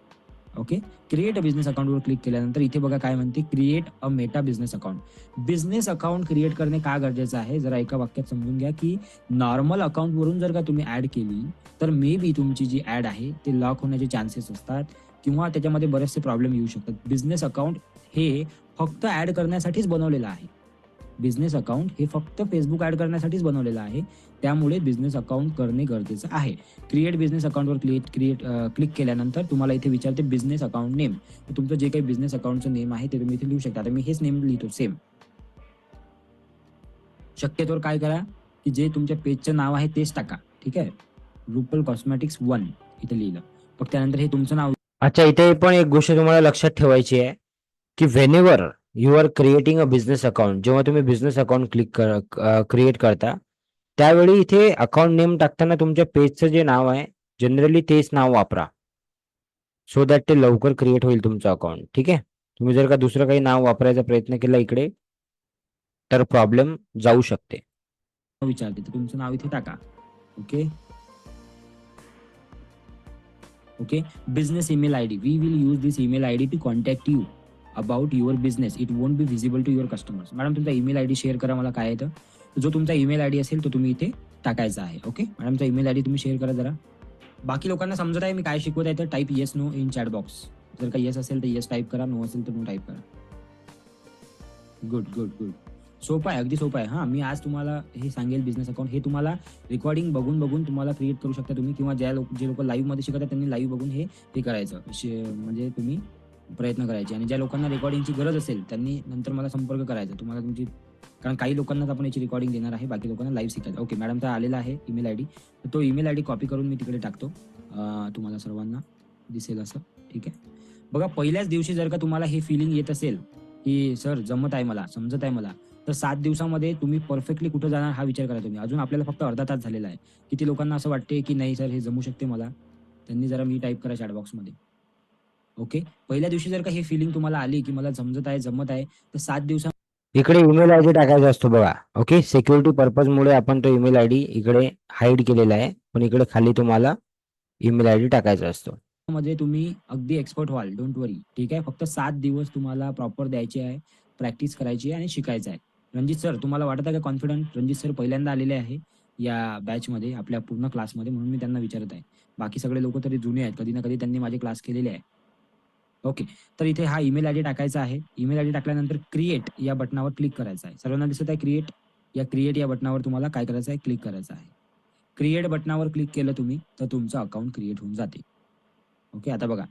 ओके, क्रिएट अ बिझनेस अकाउंटवर क्लिक केल्यानंतर इथे बघा काय म्हणते, create a Meta business account. Business account create करणे का गरजेचं आहे जरा एका वाक्यात समजून घ्या, की नॉर्मल अकाउंटवरून जर का तुम्ही ॲड केली तर मे बी तुमची जी ॲड आहे ते लॉक होण्याचे चान्सेस असतात किंवा त्याच्यामध्ये बरेचसे प्रॉब्लेम येऊ शकतात. बिझनेस अकाउंट हे फक्त ॲड करण्यासाठीच बनवलेलं आहे. बिझनेस अकाउंट हे फक्त फेसबुक ॲड करण्यासाठीच बनवलेलं आहे. त्यामुळे बिझनेस अकाउंट करणे गरजेचं आहे. क्रिएट बिझनेस अकाउंटवर क्लिक केल्यानंतर तुम्हाला इथे विचारते बिझनेस अकाउंट नेम. तुमचं जे काही बिझनेस अकाउंटचं नेम आहे ते तुम्ही इथे लिहू शकता. आता मी हेच नेम लिहितो सेम. शक्यतोवर काय करा, की जे तुमच्या पेजचं नाव आहे तेच टाका. ठीक आहे. रुपल कॉस्मेटिक्स 1 इथे लिहिलं. मग त्यानंतर हे तुमचं नाव. अच्छा, इथे पण एक गोष्ट तुम्हाला लक्षात ठेवायची आहे, की whenever you are creating a business account, जेव्हा तुम्ही बिझनेस अकाउंट क्रिएट करता, त्यावेळी इथे अकाउंट नेम टाकताना तुमच्या पेजचं जे नाव आहे, जनरली तेच नाव वापरा. सो दॅट ते लवकर क्रिएट होईल तुमचं अकाउंट. ठीक आहे. तुम्ही जर का दुसरं काही नाव वापरायचा प्रयत्न केला इकडे, तर प्रॉब्लेम जाऊ शकते. विचारते तर तुमचं नाव इथे टाका. Okay. Okay, business email ID. We will use this email ID to contact you about your business. It won't be visible to your customers. Madam तुमचा ईमेल आयडी शेअर करा मला. काय आहे तर जो तुमचा ईमेल आयडी असेल तो तुम्ही इथे टाकायचा आहे. ओके, मॅडमचा ईमेल आयडी तुम्ही शेअर करा जरा. बाकी लोकांना समजत आहे मी काय शिकवत आहे तर type yes no in chat box. जर का येस असेल तर येस टाईप करा, नो असेल तर नो टाईप करा. Good good good. सोपं आहे, अगदी सोपं आहे. हां, मी आज तुम्हाला हे सांगेल बिझनेस अकाउंट. हे तुम्हाला रेकॉर्डिंग बघून बघून तुम्हाला क्रिएट करू शकता तुम्ही, किंवा जे लोक लाईव्हमध्ये शिकतात त्यांनी लाईव्ह बघून हे करायचं. म्हणजे तुम्ही प्रयत्न करायचे, आणि ज्या लोकांना रेकॉर्डिंगची गरज असेल त्यांनी नंतर मला संपर्क करायचा. तुम्हाला तुमची, कारण काही लोकांनाच आपण याची रेकॉर्डिंग देणार आहे, बाकी लोकांना लाईव्ह शिकायचं. ओके, मॅडमचा आलेला आहे ईमेल आयडी, तर तो ईमेल आयडी कॉपी करून मी तिकडे टाकतो. तुम्हाला सर्वांना दिसेल असं. ठीक आहे. बघा, पहिल्याच दिवशी जर का तुम्हाला हे फिलिंग येत असेल की सर जमत आहे मला, समजत आहे मला, तर 7 दिवसामध्ये तुम्ही परफेक्टली कुठं जाणार हा विचार करा तुम्ही. अजून आपल्याला फक्त अर्धा तास झालेला आहे. किती लोकांना असं वाटते की नाही सर हे जमू शकते मला, त्यांनी जरा मी टाईप करा चॅटबॉक्समध्ये. ओके, पहिल्या दिवशी जर का हे फिलिंग तुम्हाला आली की मला समजत आहे, जमत आहे, तर 7 दिवसा इकडे ईमेल आयडी टाकायचा असतो बघा. ओके, सिक्युरिटी पर्पजमुळे आपण तो ईमेल आयडी इकडे हाईड केलेला आहे, पण इकडे खाली तुम्हाला ईमेल आयडी टाकायचा असतो. मध्ये तुम्ही अगदी एक्सपर्ट व्हाल. डोंट वरी. ठीक आहे. फक्त 7 दिवस तुम्हाला प्रॉपर द्यायचे आहे, प्रॅक्टिस करायची आहे आणि शिकायचं आहे. रणजित सर तुम्हाला वाटत आहे का कॉन्फिडंट? रणजित सर पहिल्यांदा आलेले आहे या बॅचमध्ये, आपल्या पूर्ण क्लासमध्ये, म्हणून मी त्यांना विचारत आहे. बाकी सगळे लोक तरी जुने आहेत, कधी ना कधी त्यांनी माझे क्लास केलेले आहे. ओके, तर इथे हा ईमेल आयडी टाकायचा आहे. ईमेल आयडी टाकल्यानंतर क्रिएट या बटनावर क्लिक करायचं आहे. सर्वांना दिसत आहे क्रिएट या बटनावर तुम्हाला काय करायचं आहे, क्लिक करायचं आहे. क्रिएट बटनावर क्लिक केलं तुम्ही तर तुमचं अकाउंट क्रिएट होऊन जाते. ओके, आता बघा,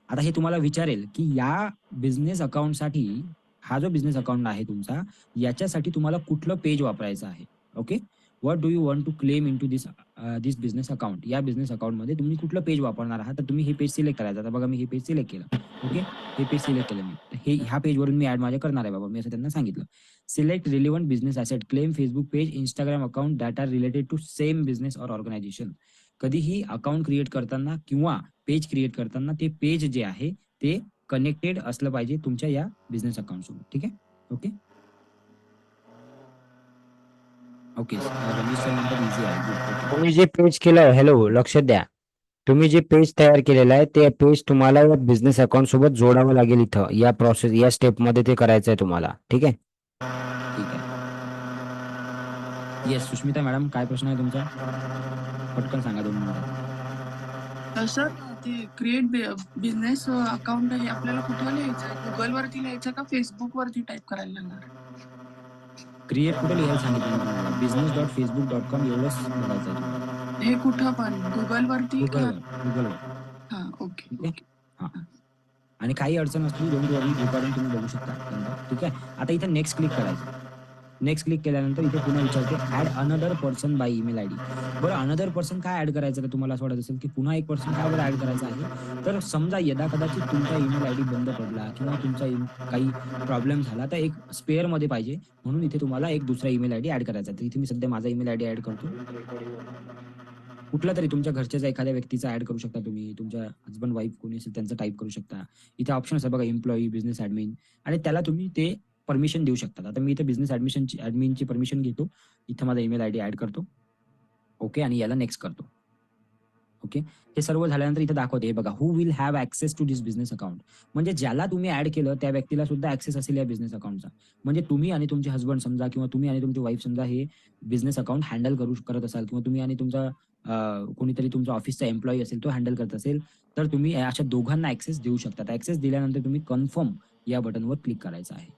आता हे तुम्हाला विचारेल की या बिझनेस अकाउंटसाठी हा जो बिझनेस अकाउंट आहे तुमचा, याच्यासाठी तुम्हाला कुठलं पेज वापरायचं आहे. Okay, what do you want to claim into this business account. या बिझनेस अकाउंटमध्ये तुम्ही कुठलं पेज वापरणार आहात, तर तुम्ही हे पेज सिलेक्ट करायचं. आता बघा मी हे पेज सिलेक्ट केलं. ओके, हे पेज सिलेक्ट केलं मी. तर ह्या पेजवरून मी ऍड माझ्या करणार आहे बाबा, मी असं त्यांना सांगितलं. Select relevant business asset, claim Facebook page, Instagram account that are related to same business or organisation. कधीही अकाउंट क्रिएट करताना किंवा पेज क्रिएट करताना ते पेज जे आहे ते कनेक्टेड असलं पाहिजे तुमच्या या बिझनेस अकाउंट सोबत. ठीक आहे. ओके ओके रमेश सर म्हणतात इझी आहे. गुड. ओके तुम्ही जे पेज केलं, हॅलो लक्ष द्या, तुम्ही जे पेज तयार केलेलं आहे ते पेज तुम्हाला या बिझनेस अकाउंट सोबत जोडावं लागेल. इथं या प्रोसेस या स्टेप मध्ये ते करायचं आहे तुम्हाला. ठीक आहे. ठीक आहे. येस सुष्मिता मॅडम, काय प्रश्न आहे तुमचा? पटकन सांगा 2 मिनिटात. सर ते क्रिएट बिझनेस अकाउंट हे आपल्याला कुठं लिहायचं आहे? गुगल वरती लिहायचं का फेसबुक वरती टाईप करायला लागणार? क्रिएट कुठे लिहायला सांगितलं मी तुम्हाला? business.facebook.com एवढंच बघायचं आहे तुम्हाला. हे कुठं पण गुगल वरती का? गुगलवर. हा ओके ठीक आहे. ओके. हां, आणि काही अडचण असली डोंट वरी, रेकॉर्डिंग तुम्ही बघू शकता नंतर. ठीक आहे. आता इथे नेक्स्ट क्लिक करायचं. नेक्स्ट क्लिक केल्यानंतर इथे पुन्हा विचारते add another person by email ID. बरं अनदर पर्सन काय ऍड करायचं, तर तुम्हाला असं वाटत असेल की पुन्हा एक पर्सन काय बरं ऍड करायचं आहे. तर समजा यदा कदाचित तुमचा ईमेल आयडी बंद पडला किंवा तुमचा काही प्रॉब्लेम झाला, तर एक स्पेअर मध्ये पाहिजे, म्हणून इथे तुम्हाला एक दुसरा ईमेल आयडी ऍड करायचा. तर इथे मी सध्या माझा ईमेल आयडी ऍड करतो. कुठला तरी तुमच्या घरच्याचा एखाद्या व्यक्तीचा ऍड करू शकता तुम्ही. तुमच्या हजबंड वाईफ कोणी असेल त्यांचं टाईप करू शकता. इथे ऑप्शन आहे बघा, एम्प्लॉई, बिझनेस ऍडमिन, आणि त्याला तुम्ही ते परमिशन देऊ शकता. आता मी इथे बिझनेस ऍडमिनची परमिशन घेतो. इथं माझा ईमेल आयडी ऍड करतो. ओके, आणि याला नेक्स्ट करतो. ओके, हे सर्व झाल्यानंतर इथे दाखवते हे बघा, who will have access to this business account. म्हणजे ज्याला तुम्ही ऍड केलं त्या व्यक्तीला सुद्धा ऍक्सेस असेल या बिझनेस अकाउंटचा. म्हणजे तुम्ही आणि तुमचे हजबंड समजा, किंवा तुम्ही आणि तुमची वाईफ समजा हे बिझनेस अकाउंट हँडल करत असाल, किंवा तुम्ही आणि तुमचा कोणीतरी तुमचा ऑफिसचा एम्प्लॉई असेल तो हँडल करत असेल, तर तुम्ही अशा दोघांना ऍक्सेस देऊ शकता. ऍक्सेस दिल्यानंतर तुम्ही कन्फर्म या बटनवर क्लिक करायचं आहे.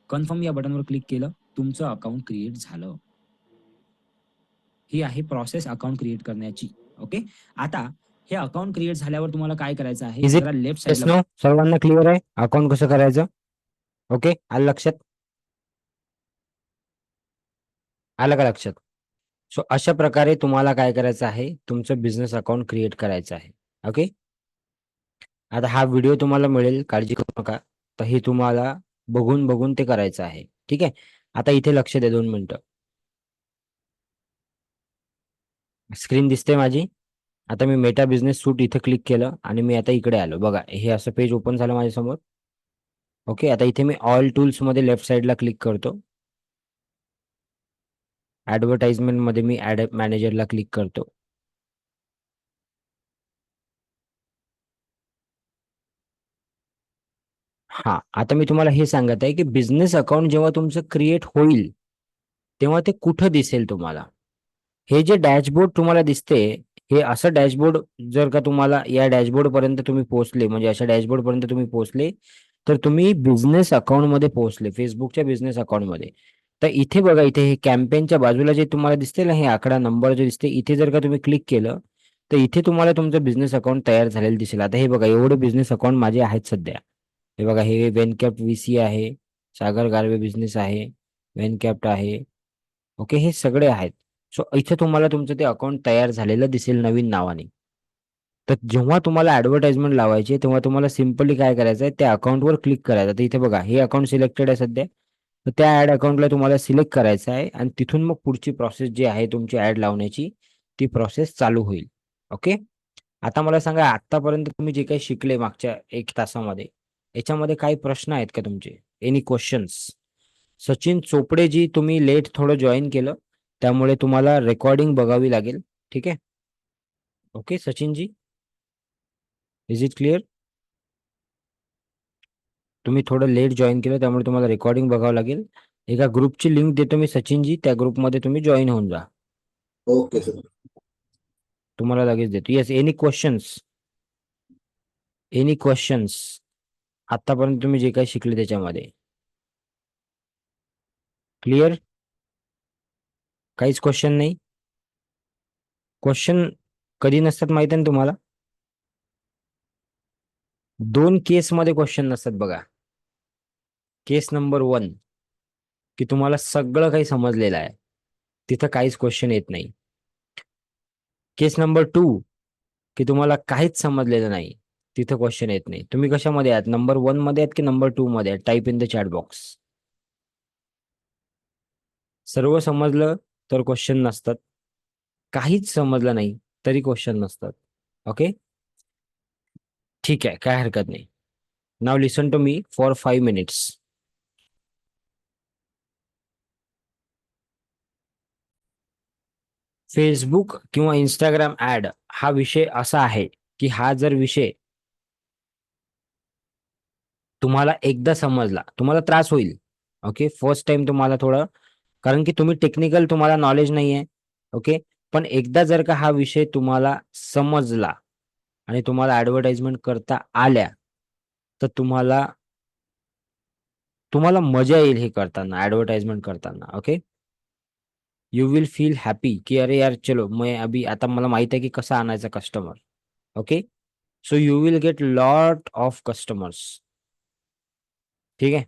कन्फर्म या बटनवर क्लिक केलं, तुमचं अकाउंट क्रिएट झालं. ही आहे प्रोसेस अकाउंट क्रिएट करण्याची. ओके, आता हे अकाउंट क्रिएट झाल्यावर तुम्हाला काय करायचं आहे, Is it जरा लेफ्ट yes साईडला. no सर्वांना क्लिअर आहे अकाउंट कसं करायचं? ओके, आलं लक्षात? आलं का लक्षात? सो अशा प्रकारे तुम्हाला काय करायचं आहे, तुमचं बिझनेस अकाउंट क्रिएट करायचं आहे. ओके, आता हा व्हिडिओ तुम्हाला मिळेल, काळजी करू नका. तर हे तुम्हाला बघून बघून ते करायचं आहे. ठीक आहे. आता इथे लक्ष द्या 2 मिनिटं. स्क्रीन दिसते माझी. आता मी मेटा बिझनेस सूट इथे क्लिक केलं आणि मी आता इकडे आलो. बघा हे असं पेज ओपन झालं माझ्यासमोर. ओके, आता इथे मी ऑल टूल्स मध्ये लेफ्ट साईडला क्लिक करतो. ऍडव्हर्टाइजमेंट मध्ये मी ऍड मॅनेजरला क्लिक करतो. हा, आता मी तुम्हाला हे सांगत आहे की बिझनेस अकाउंट जेव्हा तुमचं क्रिएट होईल तेव्हा ते कुठं दिसेल तुम्हाला. हे जे डॅशबोर्ड तुम्हाला दिसते, हे असं डॅशबोर्ड, जर का तुम्हाला या डॅशबोर्ड पर्यंत तुम्ही पोहोचले, म्हणजे अशा डॅशबोर्ड पर्यंत तुम्ही पोहोचले, तर तुम्ही बिझनेस अकाउंट मध्ये पोहोचले, फेसबुकच्या बिझनेस अकाउंट मध्ये. तर इथे बघा, इथे हे कॅम्पेनच्या बाजूला जे तुम्हाला दिसते ना, हे आकडा नंबर जे दिसते, इथे जर का तुम्ही क्लिक केलं तर इथे तुम्हाला तुमचं बिझनेस अकाउंट तयार झालेलं दिसेल. आता हे बघा, एवढे बिझनेस अकाउंट माझे आहेत सध्या. हे बघा, हे वेनकॅप्ट VC आहे, सागर गारवे बिझनेस आहे, वेनकॅप्ट आहे. ओके, हे सगळे आहेत. सो इथे तुम्हाला तुमचं ते अकाउंट तयार झालेलं दिसेल नवीन नावाने. तर जेव्हा तुम्हाला ऍडव्हर्टाइजमेंट लावायची तेव्हा तुम्हाला सिम्पली काय करायचं आहे, त्या अकाउंटवर क्लिक करायचं. तर इथे बघा, हे अकाउंट सिलेक्टेड आहे सध्या. तर त्या ऍड अकाउंटला तुम्हाला सिलेक्ट करायचं आहे आणि तिथून मग पुढची प्रोसेस जी आहे तुमची ऍड लावण्याची, ती प्रोसेस चालू होईल. ओके, आता मला सांगा, आतापर्यंत तुम्ही जे काही शिकले मागच्या 1 तासामध्ये, याच्यामध्ये काही प्रश्न आहेत का तुमचे? Any questions? सचिन चोपडे जी, तुम्ही लेट थोडं जॉईन केलं, त्यामुळे तुम्हाला रेकॉर्डिंग बघावी लागेल. ठीक आहे. Okay Sachin ji, is it clear? तुम्ही थोडं लेट जॉईन केलं त्यामुळे तुम्हाला रेकॉर्डिंग बघावं लागेल. एका ग्रुपची लिंक देतो मी सचिनजी, त्या ग्रुपमध्ये तुम्ही जॉईन होऊन जा. Okay sir. तुम्हाला लगेच देतो. Yes, any questions? Any questions आतापर्यंत तुम्ही जे काही शिकले त्याच्यामध्ये क्लिअर? काहीच क्वेश्चन नाही? क्वेश्चन कधी नसतात माहिती आहे ना तुम्हाला? 2 केसमध्ये क्वेश्चन नसतात बघा. केस नंबर 1 की तुम्हाला सगळं काही समजलेलं आहे, तिथं काहीच क्वेश्चन येत नाही. केस नंबर 2 की तुम्हाला काहीच समजलेलं नाही, तिथं क्वेश्चन येत नाही. तुम्ही कशामध्ये आहात, नंबर 1 मध्ये आहात की नंबर 2 मध्ये आहात? Type in the chat box. सर्व समजलं तर क्वेश्चन नसतात, काहीच समजलं नाही तरी क्वेश्चन नसतात. ओके, ठीक आहे, काय हरकत नाही. नाव listen to me for 5 minutes. Facebook किंवा इंस्टाग्राम ऍड हा विषय असा आहे की हा जर विषय तुम्हाला एकदा समजला, तुम्हाला त्रास होईल. ओके, फर्स्ट टाइम तुम्हाला थोडं, कारण की तुम्ही टेक्निकल, तुम्हाला नॉलेज नाहीये. ओके, पण एकदा जर का हा विषय तुम्हाला समजला आणि तुम्हाला ऍडव्हर्टाइजमेंट करता आल्या, तर तुम्हाला तुम्हाला मजा येईल हे करताना, ऍडव्हर्टाइजमेंट करताना. Okay, you will feel happy की अरे यार चलो मैं अभी, आता मला माहित आहे की कसं आणायचं customer. Okay, so you will get lot of customers. ठीक आहे,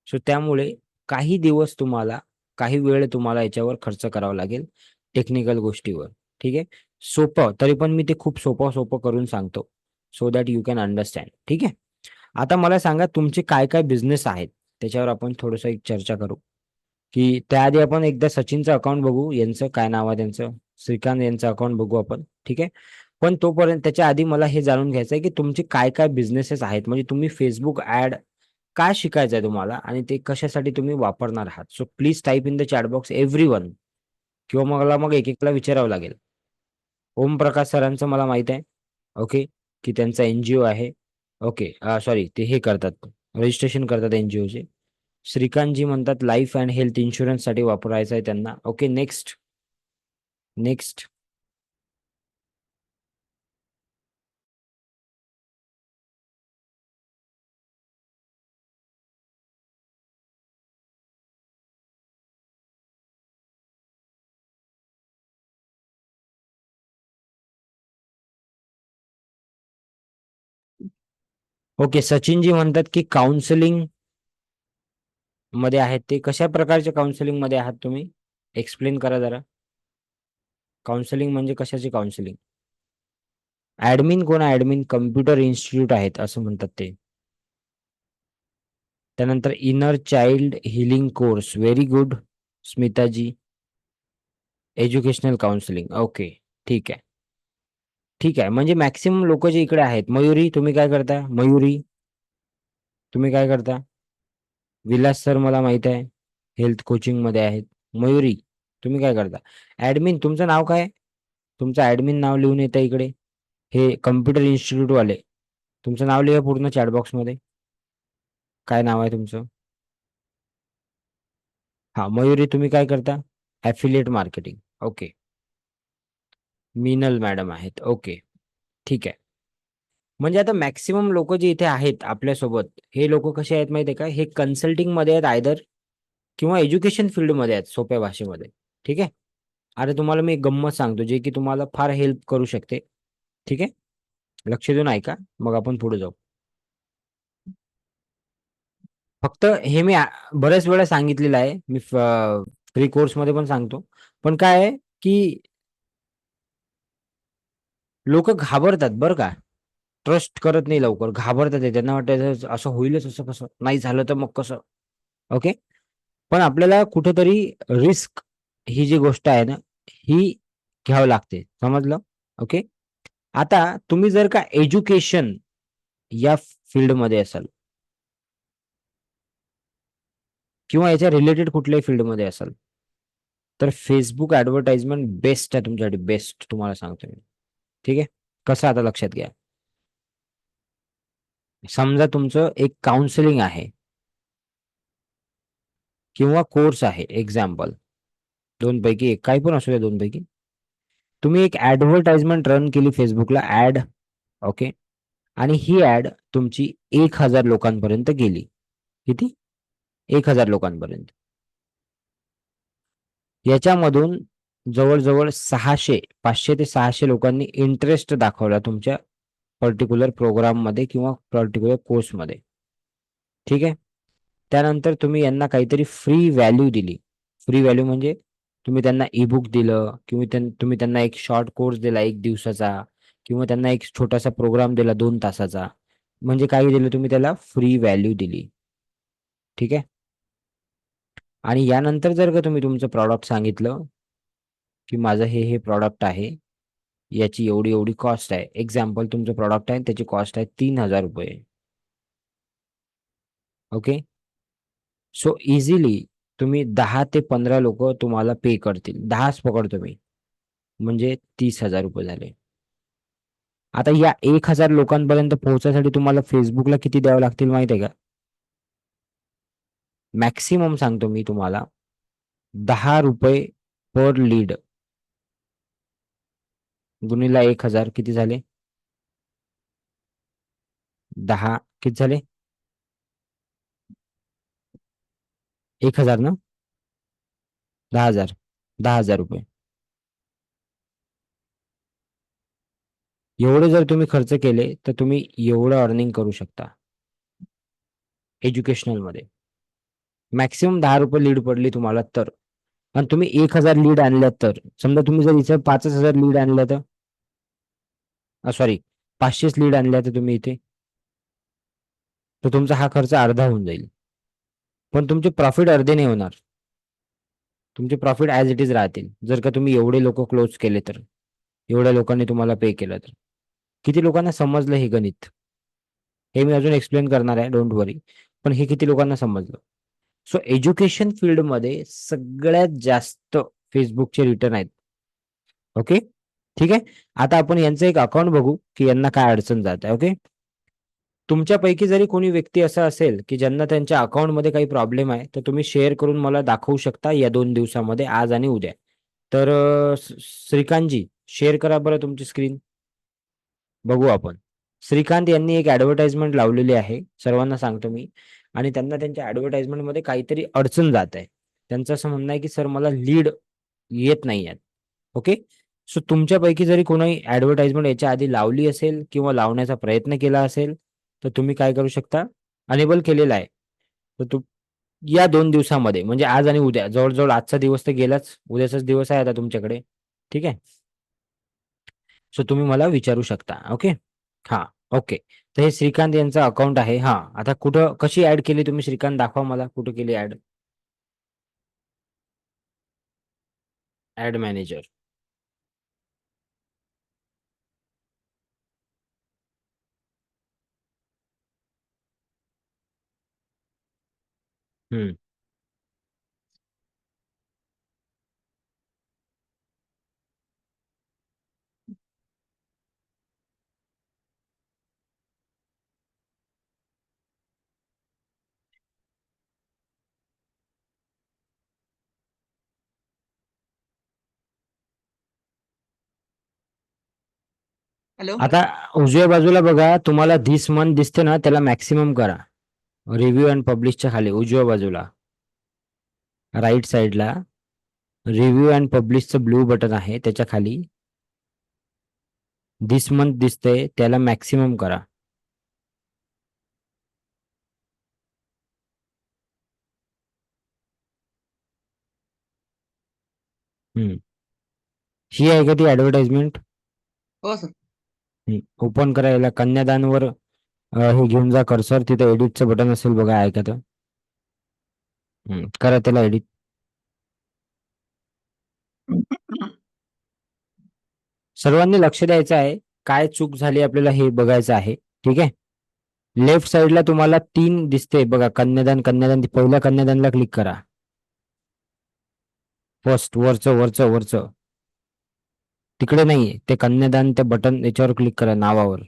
सो त्यामुळे काही दिवस तुम्हाला, काही वेळ तुम्हाला याच्यावर खर्च करावा लागेल, टेक्निकल गोष्टीवर. ठीक आहे, सोपं, तरी पण मी ते खूप सोपं सोपं करून सांगतो, so that you can understand. ठीक आहे, आता मला सांगा तुमचे काय काय बिझनेस आहेत, त्याच्यावर आपण थोडंसं एक चर्चा करू. की त्याआधी आपण एकदा सचिनचं अकाउंट बघू, यांचं काय नाव आहे त्यांचं, श्रीकांत यांचं अकाउंट बघू आपण. ठीक आहे, पण तोपर्यंत त्याच्या आधी मला हे जाणून घ्यायचं आहे की तुमचे काय काय बिझनेसेस आहेत, म्हणजे तुम्ही फेसबुक ऍड काय शिकायचं आहे तुम्हाला आणि ते कशासाठी तुम्ही वापरणार आहात. So please type in the chat box everyone, किंवा मला मग एक एकला विचारावं लागेल. ओमप्रकाश सरांचं मला माहित आहे. ओके, की त्यांचा एनजीओ आहे. ओके, सॉरी, ते हे करतात, रजिस्ट्रेशन करतात एनजीओचे. श्रीकांतजी म्हणतात लाईफ अँड हेल्थ इन्शुरन्स साठी वापरायचं आहे त्यांना. Okay, next next. ओके, सचिनजी म्हणतात की काउन्सिलिंग मध्ये आहेत. ते कशा प्रकारच्या काउन्सिलिंग मध्ये आहात तुम्ही, एक्सप्लेन करा जरा. काउन्सिलिंग म्हणजे कशाची काउन्सिलिंग? ऍडमिन कोण आहे? ऍडमिन कम्प्युटर इन्स्टिट्यूट आहेत असं म्हणतात ते. त्यानंतर inner child healing course, very good Smitaji. Educational counselling, okay, ठीक आहे. ठीक आहे, म्हणजे मॅक्सिमम लोक जे इकडे आहेत. मयुरी तुम्ही काय करता? मयुरी तुम्ही काय करता? विलास सर मला माहित आहे हेल्थ कोचिंग मध्ये आहेत. मयुरी तुम्ही काय करता? ऍडमिन तुमचं नाव काय? तुमचं ऍडमिन नाव लिहून येतं इकडे, हे कम्प्युटर इन्स्टिट्यूट वाले. तुमचं नाव लिहा पूर्ण चॅटबॉक्स मध्ये, काय नाव आहे तुमचं? हा, मयुरी तुम्ही काय करता? ऍफिलिएट मार्केटिंग, ओके. मीनल मॅडम आहेत, ओके, ठीक आहे. म्हणजे आता मॅक्सिमम लोक जे इथे आहेत आपल्यासोबत, हे लोक कसे आहेत माहिती आहे का, हे कन्सल्टिंग मध्ये आहेत आयदर, किंवा एज्युकेशन फील्ड मध्ये आहेत, सोप्या भाषेमध्ये. ठीक आहे, अरे तुम्हाला मी एक गंमत सांगतो जे की तुम्हाला फार हेल्प करू शकते. ठीक आहे, लक्ष देऊन ऐका, मग आपण पुढे जाऊ. फक्त हे मी बऱ्याच वेळा सांगितलेलं आहे, मी फ्री कोर्स मध्ये पण सांगतो. पण काय आहे की लोक घाबरतात बरं का, ट्रस्ट करत नाही लवकर, घाबरतात ते. त्यांना वाटतं असं होईलच, असं कसं, नाही झालं तर मग कसं. ओके, पण आपल्याला कुठेतरी रिस्क, ही जी गोष्ट आहे ना, ही घ्यावं लागते, समजलं? ओके, आता तुम्ही जर का एज्युकेशन या फील्डमध्ये असाल, किंवा याच्या रिलेटेड कुठल्याही फील्डमध्ये असाल, तर फेसबुक ऍडव्हर्टाइजमेंट बेस्ट आहे तुमच्यासाठी, बेस्ट तुम्हाला सांगतो मी. ठीक आहे, कसं, आता लक्षात घ्या. समजा तुमचं एक काउन्सिलिंग आहे किंवा कोर्स आहे, एक्झाम्पल, दोन पैकी एक, काही पण असू द्या, दोन पैकी. तुम्ही एक ऍडव्हर्टाइजमेंट रन केली फेसबुकला, ऍड. ओके, आणि ही ऍड तुमची 1,000 लोकांपर्यंत गेली. किती? 1,000 लोकांपर्यंत. याच्यामधून जवळजवळ 500 ते 600 लोकांनी इंटरेस्ट दाखवला तुमच्या पर्टिक्युलर प्रोग्राम मध्ये किंवा पर्टिक्युलर कोर्समध्ये. ठीक आहे, त्यानंतर तुम्ही यांना काहीतरी फ्री व्हॅल्यू दिली. फ्री व्हॅल्यू म्हणजे तुम्ही त्यांना ई-बुक दिलं किंवा तुम्ही त्यांना एक शॉर्ट कोर्स दिला 1 दिवसाचा किंवा त्यांना एक छोटासा प्रोग्राम दिला 2 तासाचा. म्हणजे काय दिलं तुम्ही त्याला फ्री व्हॅल्यू दिली. ठीक आहे. आणि यानंतर जर का तुम्ही तुमचं प्रॉडक्ट सांगितलं, की माझं हे प्रॉडक्ट आहे. याची एवढी कॉस्ट आहे. एक्झाम्पल तुमचं प्रॉडक्ट आहे त्याची कॉस्ट आहे ₹3000. ओके. सो इझिली तुम्ही 10 ते 15 लोकं तुम्हाला पे करतील. 10च पकडतो मी. म्हणजे ₹30,000 झाले. आता या 1000 लोकांपर्यंत पोहोचण्यासाठी तुम्हाला Facebookला किती द्यावं लागतील माहिती आहे का? मॅक्सिमम सांगतो मी तुम्हाला ₹10 पर लीड गुणिले 1000 किती झाले? 10 किती झाले? 1000 ना? 10,000 ₹10,000 एवढे जर तुम्ही खर्च केले तर तुम्ही एवढं अर्निंग करू शकता एज्युकेशनलमध्ये. मॅक्सिमम ₹10 लीड पडली तुम्हाला तर. आणि तुम्ही 1000 लीड आणल्या तर समजा तुम्ही जर इथे 5000 लीड आणल्या तर सॉरी 500 लीड आणल्या तर तुम्ही इथे तर तुमचा हा खर्च अर्धा होऊन जाईल. पण तुमचे प्रॉफिट अर्धे नाही होणार. तुमचे प्रॉफिट ॲज इट इज राहतील. जर का तुम्ही एवढे लोक क्लोज केले तर. एवढ्या लोकांनी तुम्हाला पे केलं तर. किती लोकांना समजलं हे गणित? हे मी अजून एक्सप्लेन करणार आहे, डोंट वरी. पण हे किती लोकांना समजलं? सो एज्युकेशन फील्डमध्ये सगळ्यात जास्त Facebookचे रिटर्न आहेत. ओके. ठीक आहे. आता आपण यांचं एक अकाउंट बघू की यांना काय अडचण जात आहे. ओके. तुमच्यापैकी जरी कोणी व्यक्ती असा असेल की ज्यांना त्यांच्या अकाउंटमध्ये काही प्रॉब्लेम आहे तर तुम्ही शेअर करून मला दाखवू शकता या 2 दिवसामध्ये, आज आणि उद्या. तर श्रीकांतजी शेअर करा बरं तुमची स्क्रीन. बघू आपण. श्रीकांत यांनी एक ॲडव्हर्टाइजमेंट लावलेली आहे. सर्वांना सांगतो मी. आणि त्यांना त्यांच्या ॲडव्हर्टाइजमेंटमध्ये काहीतरी अडचण जात आहे. त्यांचं असं म्हणणं आहे की सर मला लीड येत नाही आहेत. ओके. सो तुमच्यापैकी जरी कोणी ॲडव्हर्टाइजमेंट याच्या आधी लावली असेल किंवा लावण्याचा प्रयत्न केला असेल तर तुम्ही काय करू शकता? अनेबल केलेला आहे. तर या 2 दिवसामध्ये म्हणजे आज आणि उद्या जवळ-जवळ आजचा दिवस तर गेलाच. उद्याचाच दिवस आहे आता तुमच्याकडे. ठीक आहे. सो तुम्ही मला विचारू शकता. ओके. हां. ओके. तर हे श्रीकांत यांचं अकाउंट आहे. हां. आता कुठं कशी ॲड केली तुम्ही श्रीकांत दाखवा मला कुठं केली ॲड? Ad manager. हं. हॅलो. आता उजव्या बाजूला बघा तुम्हाला धिस मंथ दिसते ना त्याला मॅक्सिमम करा. रिव्ह्यू अँड पब्लिशच्या खाली उजव्या बाजूला. राइट साइडला रिव्ह्यू अँड पब्लिशचं ब्लू बटन आहे त्याच्या खाली. धिस मंथ दिसतंय त्याला मॅक्सिमम करा. हं. ही आहे का ती ॲडव्हर्टाइजमेंट? हो सर. ओपन करायला कन्यादानवर हे घेऊन जा कर्सर. तिथे एडिटचं बटन असेल बघा आहे का तर. करा त्याला एडिट. सर्वांनी लक्ष द्यायचं आहे. काय चूक झाली आपल्याला हे बघायचं आहे. ठीक आहे. लेफ्ट साइडला तुम्हाला 3 दिसते बघा कन्यादान. पहिल्या कन्यादानला क्लिक करा. फर्स्ट वरचं. तिकडे नाहीये ते कन्यादान ते बटन याच्यावर क्लिक करा नावावर.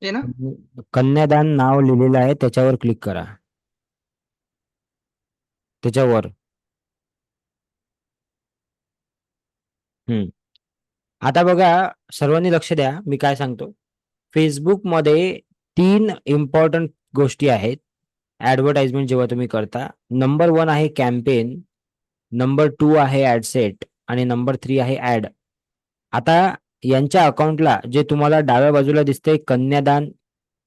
हे ना. कन्यादान नाव लिहिलेलं आहे त्याच्यावर क्लिक करा. त्याच्यावर. आता बघा सर्वांनी लक्ष द्या मी काय सांगतो. फेसबुकमध्ये 3 इम्पॉर्टंट गोष्टी आहेत. ॲडव्हर्टाइजमेंट जेव्हा तुम्ही करता. नंबर 1 आहे कॅम्पेन. नंबर 2 आहे ॲडसेट आणि नंबर 3 आहे ॲड. आता यांच्या अकाउंटला जे तुम्हाला डाव्या बाजूला दिसतंय कन्यादान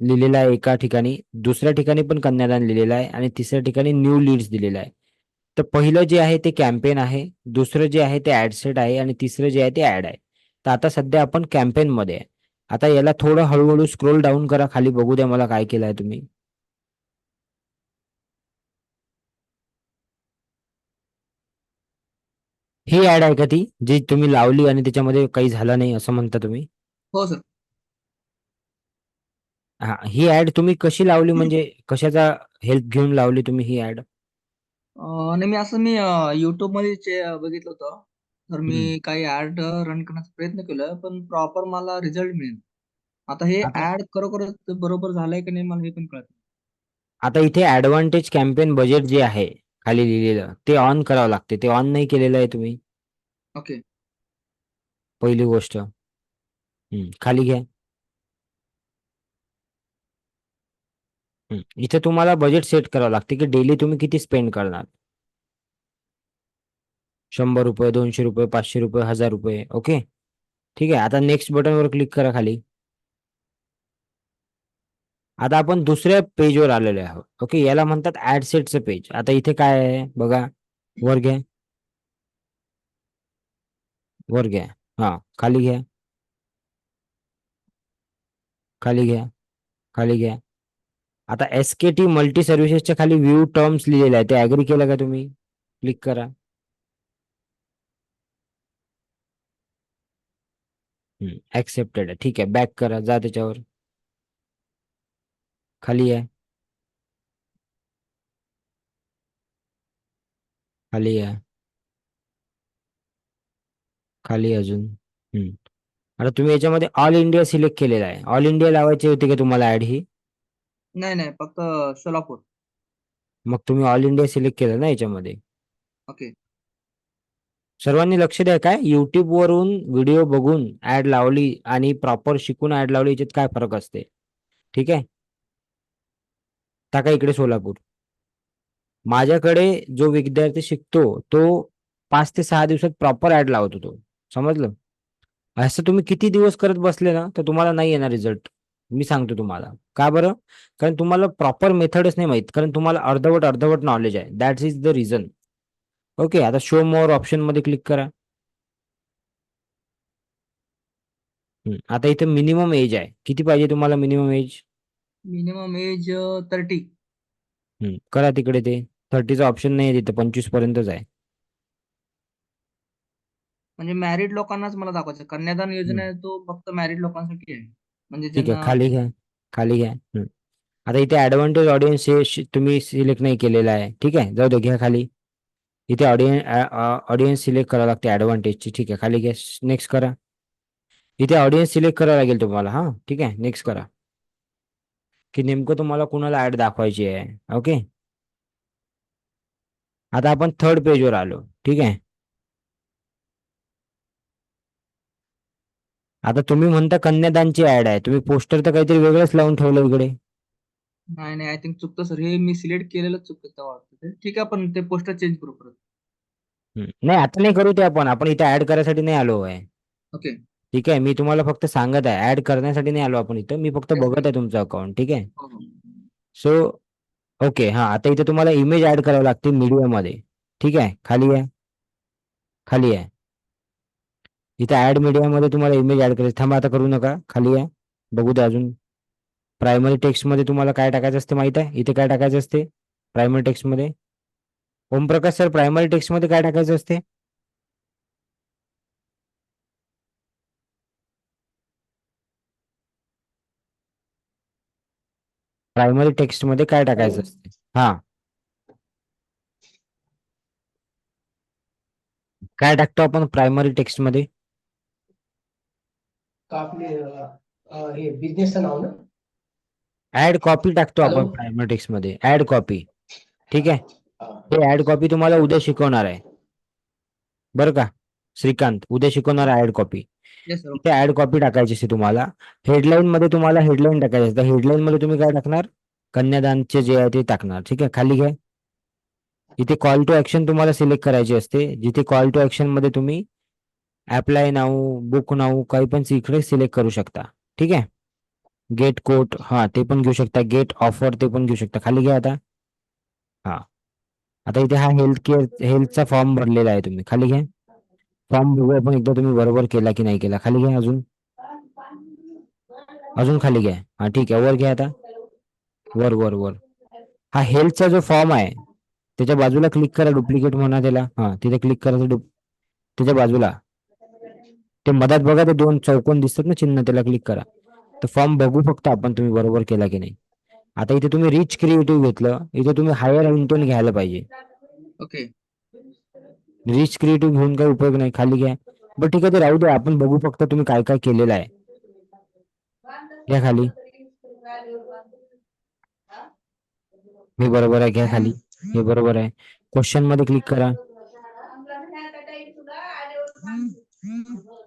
लिहिलेलं आहे एका ठिकाणी, दुसऱ्या ठिकाणी पण कन्यादान लिहिलेलं आहे आणि तिसऱ्या ठिकाणी न्यू लीड्स दिलेलं आहे. तर पहिलं जे आहे ते कॅम्पेन आहे, दुसरं जे आहे ते ऍड सेट आहे आणि तिसरं जे आहे ते ऍड आहे. तर आता सध्या आपण कॅम्पेन मध्ये आहे. आता याला थोडं हळूहळू स्क्रोल डाऊन करा खाली, बघू द्या मला काय केलंय तुम्ही. ही ऍड आहे का ती जी तुम्ही लावली आणि त्याच्यामध्ये काही झालं नाही असं म्हणता तुम्ही? हो सर. हा, ही ऍड तुम्ही कशी लावली, म्हणजे कशाचा हेल्प घेऊन लावली तुम्ही ही ऍड? नाही मी युट्यूब मध्ये बघितलं होतं. तर मी काही ऍड रन करण्याचा प्रयत्न केला, पण प्रॉपर मला रिझल्ट मिळेल. आता हे आता ऍड खरोखरच बरोबर झालंय की नाही मला हे पण कळत नाही. आता इथे ऍडव्हान्टेज कॅम्पेन बजेट जे आहे खाली लिहिलेलं ते ऑन करावं लागते. ते ऑन नाही केलेलं आहे तुम्ही, ओके. पहिली गोष्ट. खाली घ्या. इथे तुम्हाला बजेट सेट करावं लागते की डेली तुम्ही किती स्पेंड करणार. 100 रुपये, 200 रुपये, 500 रुपये, 1000 रुपये. ओके, ठीक आहे. आता नेक्स्ट बटनवर क्लिक करा खाली. आता आपण दुसऱ्या पेजवर आलेलो आहोत. ओके, याला म्हणतात ऍड सेटचं पेज. आता इथे काय आहे बघा, वर घ्या, वर घ्या, हा खाली घ्या, खाली घ्या, खाली घ्या. आता SKT मल्टी सर्व्हिसेसच्या खाली व्ह्यू टर्म्स लिहिलेले आहे, ते ऍग्री केलं का तुम्ही? क्लिक करा. ऍक्सेप्टेड आहे, ठीक आहे. बॅक करा, जा त्याच्यावर, खाली आहे, खाली आहे, खाली अजून. आता तुम्ही याच्यामध्ये ऑल इंडिया सिलेक्ट केलेला आहे. ऑल इंडिया लावायची होती का तुम्हाला ऍड ही? नाही नाही, फक्त सोलापूर. मग तुम्ही ऑल इंडिया सिलेक्ट केलं ना याच्यामध्ये. ओके. सर्वांनी लक्ष द्या, काय युट्यूब वरून व्हिडिओ बघून ऍड लावली आणि प्रॉपर शिकून ऍड लावली याच्यात काय फरक असते, ठीक आहे. टाका इकडे सोलापूर. माझ्याकडे जो विद्यार्थी शिकतो तो 5 ते 6 दिवसात प्रॉपर ऍड लावतो तो, समजलं. असं तुम्ही किती दिवस करत बसले ना तर तुम्हाला नाही येणार रिझल्ट. मी सांगतो तुम्हाला का बरं, कारण तुम्हाला प्रॉपर मेथडच नाही माहित, कारण तुम्हाला अर्धवट अर्धवट नॉलेज आहे. That is the reason. Okay, आता शो मोर ऑप्शन मध्ये क्लिक करा. आता इथे मिनिमम एज आहे, किती पाहिजे तुम्हाला मिनिमम एज? Minimum age 30. करा तिकडे, ते 30चा ऑप्शन नाही आहे तिथे, 25 पर्यंतच आहे. म्हणजे मॅरिड लोकांनाच मला दाखवायचं. कन्यादान योजना आहे तो फक्त मॅरिड लोकांसाठी आहे, म्हणजे ठीक आहे, ज्यांना. खाली घ्या, खाली घ्या. आता इथे ऍडव्हान्टेज ऑडियन्स हे तुम्ही सिलेक्ट नाही केलेला आहे, ठीक आहे. जाऊ दे, घ्या खाली. इथे ऑडियन्स सिलेक्ट करावं लागते ऍडव्हान्टेजची, ठीक आहे. खाली घ्या, नेक्स्ट करा. इथे ऑडियन्स सिलेक्ट करावं लागेल तुम्हाला, हा ठीक आहे. नेक्स्ट करा की नेमकं तुम्हाला कुणाला ऍड दाखवायची आहे. ओके, आता आपण थर्ड पेजवर आलो, ठीक आहे. आता तुम्ही म्हणता कन्यादानची ऍड आहे, तुम्ही पोस्टर तर काहीतरी वेगळंच लावून ठेवलं इकडे. नाही नाही, आय थिंक चुकतं सर. हे मी सिलेक्ट केलेलं चुकतं वाटतं. ठीक आहे, पण ते पोस्टर चेंज करू परत. नाही, आता नाही करू ते, आपण इथे ऍड करायसाठी नाही आलो आहे. ओके. ठीक आहे, मी तुम्हाला फक्त सांगत आहे, ऍड करण्यासाठी नाही आलो आपण इथं. मी फक्त Yes, बघत sir. आहे तुमचं अकाउंट, ठीक आहे. हो हो. सो ओके, हा आता इथे तुम्हाला इमेज ऍड करावी लागते मीडिया मध्ये, ठीक आहे. खाली आहे, खाली आहे. इथे ऍड मीडिया मध्ये तुम्हाला इमेज ऍड करायची. थांबा, आता करू नका, खाली आहे, बघू द्या अजून. प्रायमरी टेक्स्ट मध्ये तुम्हाला काय टाकायचं असते माहित आहे? इथे काय टाकायचं असते प्रायमरी टेक्स्ट मध्ये? ओमप्रकाश सर, प्रायमरी टेक्स्ट मध्ये काय टाकायचं असते? प्रायमरी टेक्स्ट मध्ये काय टाकायचं असते? हा, काय टाकतो आपण प्रायमरी टेक्स्ट मध्ये? आपले हे बिझनेसचं नाव ना. ऍड कॉपी टाकतो हॅलो. आपण प्रायमरी टेक्स्ट मध्ये, ऍड कॉपी, ठीक आहे. हा. हे ऍड कॉपी तुम्हाला उद्या शिकवणार आहे बरं का श्रीकांत, उद्या शिकवणार आहे ऍड कॉपी. Yes sir. इथे ऍड कॉपी टाकायची असते तुम्हाला. हेडलाईन मध्ये तुम्हाला हेडलाईन टाकायची असते. हेडलाईन मध्ये तुम्ही काय टाकणार? कन्यादानचे जे आहे ते टाकणार, ठीक आहे. खाली घ्या. इथे कॉल टू ऍक्शन तुम्हाला सिलेक्ट करायची असते, जिथे कॉल टू ऍक्शन मध्ये तुम्ही अप्लाय नाऊ, बुक नाऊ काही पण इकडे सिलेक्ट करू शकता, ठीक आहे. गेट कोट, हा ते पण घेऊ शकता. गेट ऑफर ते पण घेऊ शकता. खाली घ्या आता. हा, आता इथे हा हेल्थचा फॉर्म भरलेला आहे तुम्ही. खाली घ्या. फॉर्म बघू आपण एकदा तुम्ही बरोबर केला की नाही केला. खाली घ्या. अजून खाली घ्या. हा ठीक आहे, वर घ्या आता. वर वर वर हा हेल्थचा जो फॉर्म आहे त्याच्या बाजूला क्लिक करा. डुप्लिकेट म्हणा त्याला. हा, तिथे क्लिक करायचं. त्याच्या बाजूला ते मधात बघा ते दोन चौकोन दिसतात ना चिन्ह, त्याला क्लिक करा. तर फॉर्म बघू फक्त आपण तुम्ही बरोबर केला की नाही. आता इथे तुम्ही रिच क्रिएटिव्ह घेतलं, इथे तुम्ही हायर इंटेंट घ्यायला पाहिजे. ओके. रिच क्रिएटिव्ह घेऊन काही उपयोग नाही. खाली घ्या. बरं ठीक आहे, ते राहू द्या. आपण बघू फक्त तुम्ही काय काय केलेलं आहे. घ्या खाली. हे बरोबर आहे, घ्या खाली. हे बरोबर आहे. क्वेश्चन मध्ये क्लिक करा.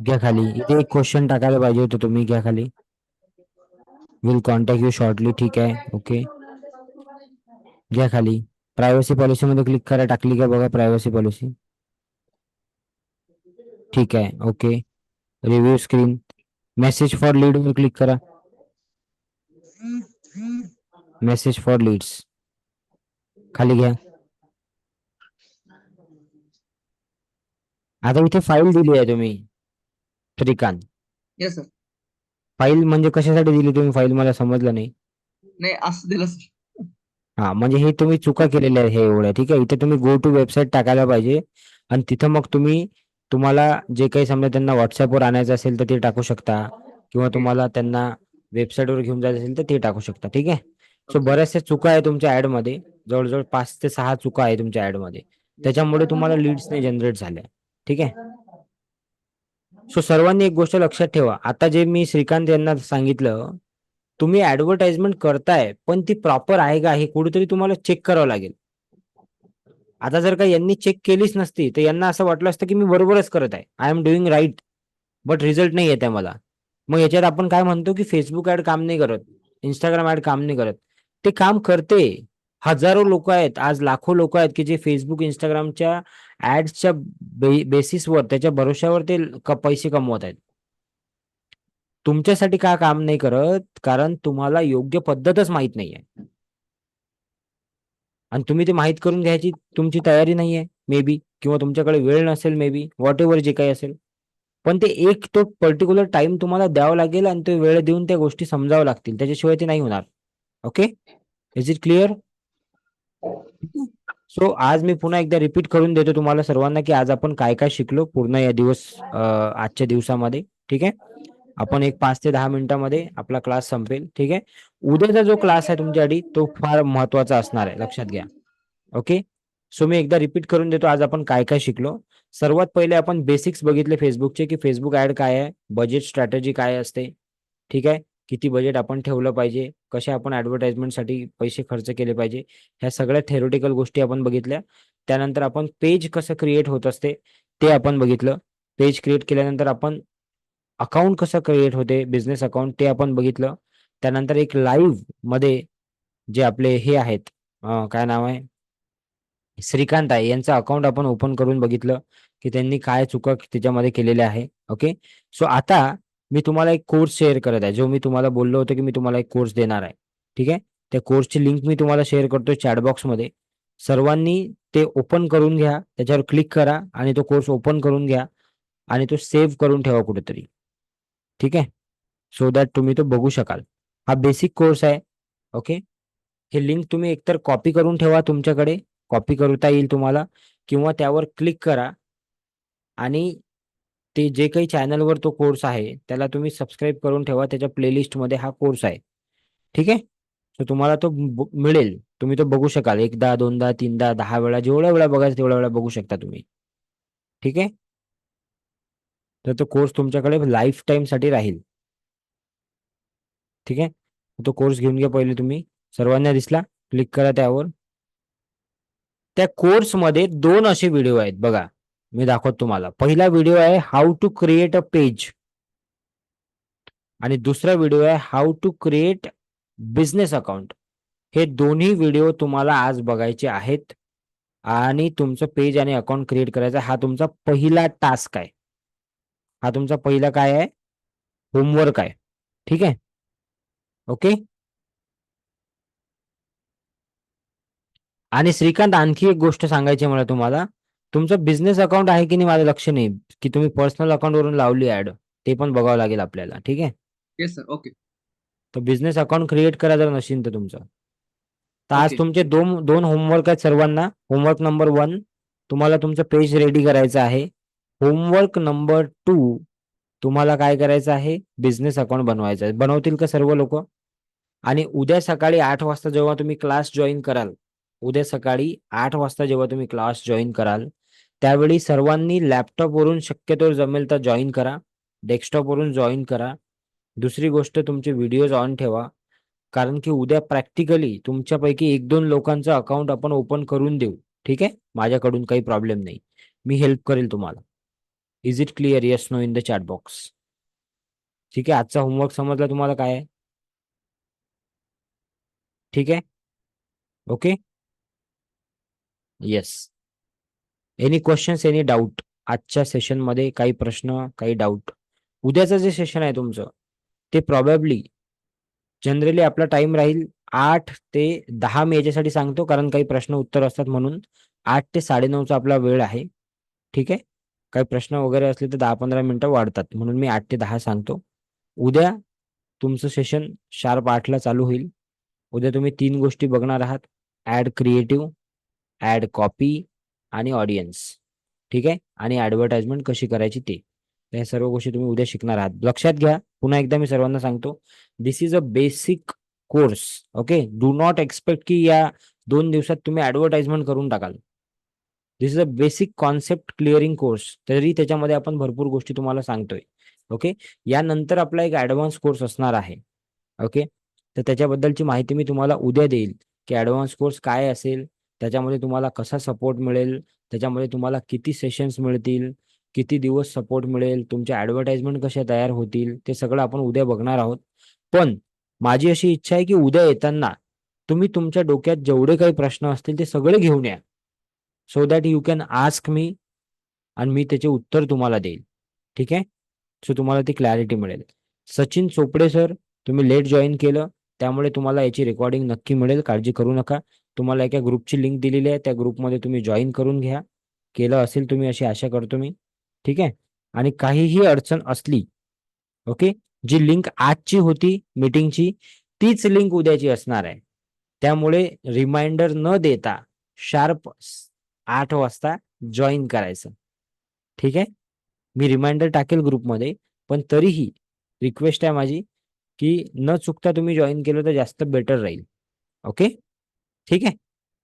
घ्या खाली. इथे एक क्वेश्चन टाकायला पाहिजे होतं तुम्ही. घ्या खाली. Will contact you shortly. ठीक आहे, ओके. घ्या खाली. प्रायव्हसी पॉलिसी मध्ये क्लिक करा. टाकली का बघा प्रायव्हसी पॉलिसी. ठीक आहे, okay. Review screen. Message for lead वर क्लिक करा. Message for leads. खाली घ्या. आता इथे फाईल दिली आहे तुम्ही श्रीकांत. Yes sir. फाईल म्हणजे कशासाठी दिली तुम्ही फाईल, मला समजलं नाही. नाही असं दिलं सर. हा, म्हणजे हे तुम्ही चुका केलेल्या आहे हे एवढ्या. ठीक आहे, इथे तुम्ही गो टू वेबसाईट टाकायला पाहिजे आणि तिथं मग तुम्हाला जे काही समजा त्यांना व्हॉट्सअपवर आणायचं असेल तर ते टाकू शकता, किंवा तुम्हाला त्यांना वेबसाईटवर घेऊन जायचं असेल तर ते टाकू शकता. ठीक आहे. सो बऱ्याचशा चुका आहे तुमच्या ऍड मध्ये. जवळजवळ 5 ते 6 चुका आहे तुमच्या ऍड मध्ये. त्याच्यामुळे तुम्हाला लीड्स नाही जनरेट झाल्या. ठीक आहे. सो सर्वांनी एक गोष्ट लक्षात ठेवा. आता जे मी श्रीकांत यांना सांगितलं, तुम्ही ऍडव्हर्टाइजमेंट करताय पण ती प्रॉपर आहे का हे कुठेतरी तुम्हाला चेक करावं लागेल. आता जर का यांनी चेक केलीच नसती तर यांना असं वाटलं असतं की मी बरोबरच करत आहे, I am doing right, but result नाही येत आहे मला. मग याच्यात आपण काय म्हणतो की फेसबुक ऍड काम नाही करत, इंस्टाग्राम ऍड काम नाही करत. ते काम करते. हजारो लोक आहेत, आज लाखो लोक आहेत की जे फेसबुक इंस्टाग्रामच्या ऍड्सच्या बेसिसवर, त्याच्या भरोश्यावर ते पैसे कमवत आहेत. तुमच्यासाठी का काम नाही करत? कारण तुम्हाला योग्य पद्धतच माहित नाहीये आणि तुम्ही ते माहित करून घ्यायची तुमची तयारी नाहीये मे बी, किंवा तुमच्याकडे वेळ नसेल मे बी, व्हॉट एव्हर जे काही असेल. पण ते एक तो पर्टिक्युलर टाइम तुम्हाला द्यावा लागेल आणि तो वेळ देऊन त्या गोष्टी समजाव्या लागतील, त्याच्याशिवाय ते नाही होणार. Okay, is it clear? So आज मी पुन्हा एकदा रिपीट करून देतो तुम्हाला सर्वांना की आज आपण काय काय शिकलो पूर्ण या आजच्या दिवसामध्ये. ठीक आहे, आपण एक 5 ते 10 मिनिटांमध्ये आपला क्लास संपेल. ठीक आहे. उद्याचा जो क्लास आहे तुमच्यासाठी तो फार महत्वाचा असणार आहे, लक्षात घ्या. ओके, सो मी एकदा रिपीट करून देतो आज आपण काय काय शिकलो. सर्वात पहिले आपण बेसिक्स बघितले फेसबुकचे, की फेसबुक ऍड काय आहे, बजेट स्ट्रॅटेजी काय असते. ठीक आहे, किती बजेट आपण ठेवलं पाहिजे, कसे आपण ऍडव्हर्टाइजमेंटसाठी पैसे खर्च केले पाहिजे, ह्या सगळ्या थेरोटिकल गोष्टी आपण बघितल्या. त्यानंतर आपण पेज कसं क्रिएट होत असते ते आपण बघितलं. पेज क्रिएट केल्यानंतर आपण अकाउंट कसं क्रिएट होते, बिझनेस अकाउंट, ते आपण बघितलं. त्यानंतर एक लाईव्ह मध्ये जे आपले हे आहेत, काय नाव आहे, श्रीकांत आहे, यांचं अकाउंट आपण ओपन करून बघितलं की त्यांनी काय चुका त्याच्यामध्ये केलेल्या आहे. ओके, सो आता मी तुम्हाला एक कोर्स शेअर करत आहे, जो मी तुम्हाला बोललो होतो की मी तुम्हाला एक कोर्स देणार आहे. ठीक आहे, त्या कोर्सची लिंक मी तुम्हाला शेअर करतो चॅटबॉक्स मध्ये. सर्वांनी ते ओपन करून घ्या, त्याच्यावर क्लिक करा आणि तो कोर्स ओपन करून घ्या आणि तो सेव्ह करून ठेवा कुठेतरी. ठीक आहे, सो दॅट तुम्ही तो बघू शकाल. हा बेसिक कोर्स आहे. ओके, हे लिंक तुम्ही एकतर कॉपी करून ठेवा तुमच्याकडे, कॉपी करता येईल तुम्हाला, किंवा त्यावर क्लिक करा आणि ते जे काही चॅनलवर तो कोर्स आहे त्याला तुम्ही सबस्क्राईब करून ठेवा. त्याच्या प्लेलिस्टमध्ये हा कोर्स आहे. ठीक आहे, तर तुम्हाला तो मिळेल, तुम्ही तो बघू शकाल. एकदा, दोनदा, तीनदा, 10 वेळा, जेवढ्या वेळा बघायचं तेवढ्या वेळा बघू शकता तुम्ही. ठीक आहे, तर तो कोर्स तुमच्याकडे लाईफ टाईम साठी राहील. ठीक आहे, तो कोर्स घेऊन घ्या पहिले तुम्ही. सर्वांना दिसला? क्लिक करा त्यावर. त्या कोर्समध्ये 2 असे व्हिडिओ आहेत बघा, मी दाखवतो तुम्हाला. पहिला व्हिडिओ आहे how to create a page आणि दुसरा व्हिडिओ आहे how to create business account. हे दोन्ही व्हिडिओ तुम्हाला आज बघायचे आहेत आणि तुमचं पेज आणि अकाउंट क्रिएट करायचा. हा तुमचा पहिला टास्क आहे, हा तुमचा पहिला काय आहे, होमवर्क आहे. ठीक आहे, ओके. आणि श्रीकांत, आणखी एक गोष्ट सांगायची आहे मला तुम्हाला. तुमचं बिझनेस अकाउंट आहे की नाही माझं लक्ष नाही, की तुम्ही पर्सनल अकाउंट वरून लावली ऍड, ते पण बघावं लागेल आपल्याला. ठीक आहे. Yes sir. ओके. तर बिझनेस अकाउंट क्रिएट करा जर नसेल तर तुमचं. तर आज ओके. तुमचे दोन दोन होमवर्क आहेत सर्वांना. होमवर्क नंबर 1, तुम्हाला तुमचं पेज रेडी करायचं आहे. होमवर्क नंबर 2, तुम्हाला काय करायचं आहे, बिझनेस अकाउंट बनवायचं आहे. बनवतील का सर्व लोक? आणि उद्या सकाळी 8 वाजता जेव्हा तुम्ही क्लास जॉईन कराल, उद्या सकाळी 8 वाजता जेव्हा तुम्ही क्लास जॉईन कराल, त्यावेळी सर्वांनी लॅपटॉपवरून शक्यतो जमेल तर जॉईन करा, डेस्कटॉपवरून जॉईन करा. दुसरी गोष्ट, तुमचे व्हिडिओज ऑन ठेवा, कारण की उद्या प्रॅक्टिकली तुमच्यापैकी 1-2 लोकांचं अकाउंट आपण ओपन करून देऊ. ठीक आहे. माझ्याकडून काही प्रॉब्लेम नाही, मी हेल्प करेल तुम्हाला. Is it clear? Yes no in the chat box. ठीक आहे. आजचा होमवर्क समजला तुम्हाला काय आहे? ठीक आहे. Okay. Yes. Any questions, any doubt? आजच्या सेशन मध्ये काही प्रश्न, काही डाऊट? उद्याचं जे सेशन आहे तुमचं, ते प्रॉबॅबली जनरली आपला टाइम राहील 8 ते 10. मी याच्यासाठी सांगतो कारण काही प्रश्न उत्तर असतात म्हणून. 8 ते 9:30चा आपला वेळ आहे. ठीक आहे. काही प्रश्न वगैरे असले तर 10-15 मिनिटं वाढतात, म्हणून मी 8 ते 10 सांगतो. उद्या तुमचं सेशन शार्प 8ला चालू होईल. उद्या तुम्ही 3 गोष्टी बघणार आहात: ऍड क्रिएटिव्ह, ऍड कॉपी आणि ऑडियन्स. ठीक आहे. आणि ऍडव्हर्टाइजमेंट कशी करायची ते. या सर्व गोष्टी तुम्ही उद्या शिकणार आहात. लक्षात घ्या, पुन्हा एकदा मी सर्वांना सांगतो, this is a basic course. Okay. Do not expect की या 2 दिवसात तुम्ही ऍडव्हर्टाइजमेंट करून टाकाल. This is a basic concept clearing course. तरी त्याच्यामध्ये आपण भरपूर गोष्टी तुम्हाला सांगतोय. ओके. यानंतर आपला एक ऍडव्हान्स कोर्स असणार आहे. ओके. तर त्याच्याबद्दलची माहिती मी तुम्हाला उद्या देईल, की ऍडव्हान्स कोर्स काय असेल, त्याच्यामध्ये तुम्हाला कसा सपोर्ट मिळेल, त्याच्यामध्ये तुम्हाला किती सेशन्स मिळतील, किती दिवस सपोर्ट मिळेल, तुमच्या ऍडव्हर्टाइजमेंट कशा तयार होतील, ते सगळं आपण उद्या बघणार आहोत. पण माझी अशी इच्छा आहे की उद्या येताना तुम्ही तुमच्या डोक्यात जेवढे काही प्रश्न असतील ते सगळे घेऊन या, so that you can ask me, आणि मी त्याचे उत्तर तुम्हाला देईल. ठीक आहे. सो तुम्हाला ती क्लॅरिटी मिळेल. सचिन चोपडे सर, तुम्ही लेट जॉईन केलं, त्यामुळे तुम्हाला याची रेकॉर्डिंग नक्की मिळेल, काळजी करू नका. तुम्हाला एका ग्रुपची लिंक दिलेली आहे, त्या ग्रुपमध्ये तुम्ही जॉईन करून घ्या. केलं असेल तुम्ही, अशी आशा करतो मी. ठीक आहे. आणि काहीही अडचण असली, ओके, जी लिंक आजची होती मीटिंगची, तीच लिंक उद्याची असणार आहे. त्यामुळे रिमाइंडर न देता शार्प 8 वाजता जॉईन करायचं. ठीक आहे. मी रिमाइंडर टाकेल ग्रुपमध्ये, पण तरीही रिक्वेस्ट आहे माझी की न चुकता तुम्ही जॉईन केलं तर जास्त बेटर राहील. ओके. ठीक आहे.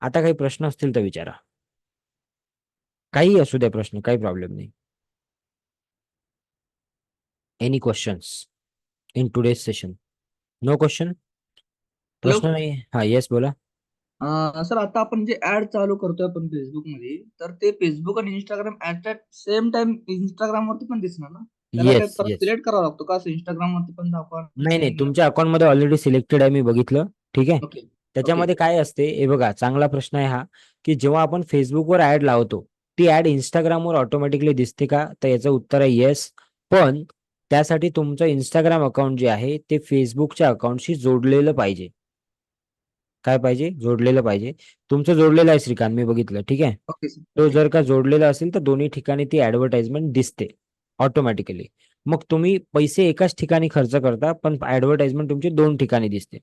आता काही प्रश्न असतील तर विचारा. काही असू द्या प्रश्न, काही प्रॉब्लेम नाही. Any questions in today's session? No question? प्रश्न नाही? हा, येस बोला. सर, आता आपण जे ऍड चालू करतोय आपण फेसबुक मध्ये, तर ते फेसबुक आणि Instagram at same time Instagram वरती पण दिसणार ना? त्याला काय येस परत येस. सिलेक्ट करावं लागतो का, असं इंस्टाग्राम वरती पण दाखवा? नाही नाही, तुमच्या अकाउंट मध्ये ऑलरेडी सिलेक्टेड आहे, मी बघितलं. ठीक आहे. ओके. त्याच्यामध्ये काय असते हे बघा, चांगला प्रश्न आहे हा, की जेव्हा आपण फेसबुकवर ऍड लावतो, ती ऍड इंस्टाग्रामवर ऑटोमॅटिकली दिसते का? तर याचं उत्तर आहे येस. पण त्यासाठी तुमचं इंस्टाग्राम अकाउंट जे आहे ते फेसबुकच्या अकाउंटशी जोडलेलं पाहिजे. काय पाहिजे? जोडलेलं पाहिजे. तुमचं जोडलेलं आहे श्रीकांत, मी बघितलं. ठीक आहे. Okay sir. तो जर का जोडलेला असेल तर दोन्ही ठिकाणी ती ऍडव्हर्टाइजमेंट दिसते ऑटोमॅटिकली. मग तुम्ही पैसे एकाच ठिकाणी खर्च करता, पण ऍडव्हर्टाइजमेंट तुमची 2 ठिकाणी दिसते.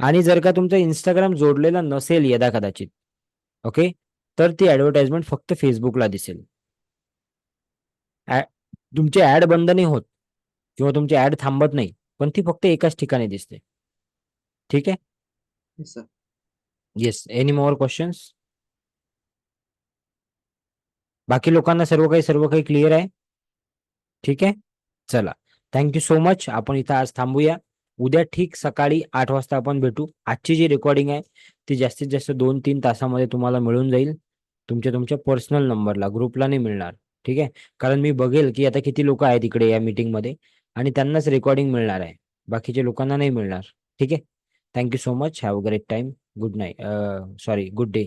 आणि जर का तुमचं इंस्टाग्राम जोडलेला नसेल यदा कदाचित, ओके, तर ती ऍडव्हर्टाइजमेंट फक्त फेसबुकला दिसेल. तुमची ऍड बंद नाही होत किंवा तुमची ऍड थांबत नाही, पण ती फक्त एकाच ठिकाणी दिसते. ठीक आहे. Yes, sir. Yes. Any more questions? बाकी लोकांना सर्व काही क्लिअर आहे? ठीक आहे. चला, थँक्यू सो मच. आपण इथं आज थांबूया. उद्या ठीक सकाळी 8 वाजता आपण भेटू. आजची जी रेकॉर्डिंग आहे ती जास्तीत जास्त 2-3 तासामध्ये तुम्हाला मिळून जाईल. तुमच्या पर्सनल नंबरला, ग्रुपला नाही मिळणार. ठीक आहे. कारण मी बघेल की आता किती लोक आहेत इकडे या मीटिंगमध्ये, आणि त्यांनाच रेकॉर्डिंग मिळणार आहे, बाकीच्या लोकांना नाही मिळणार. ठीक आहे. Thank you so much. Have a great time. Good night. Sorry, good day.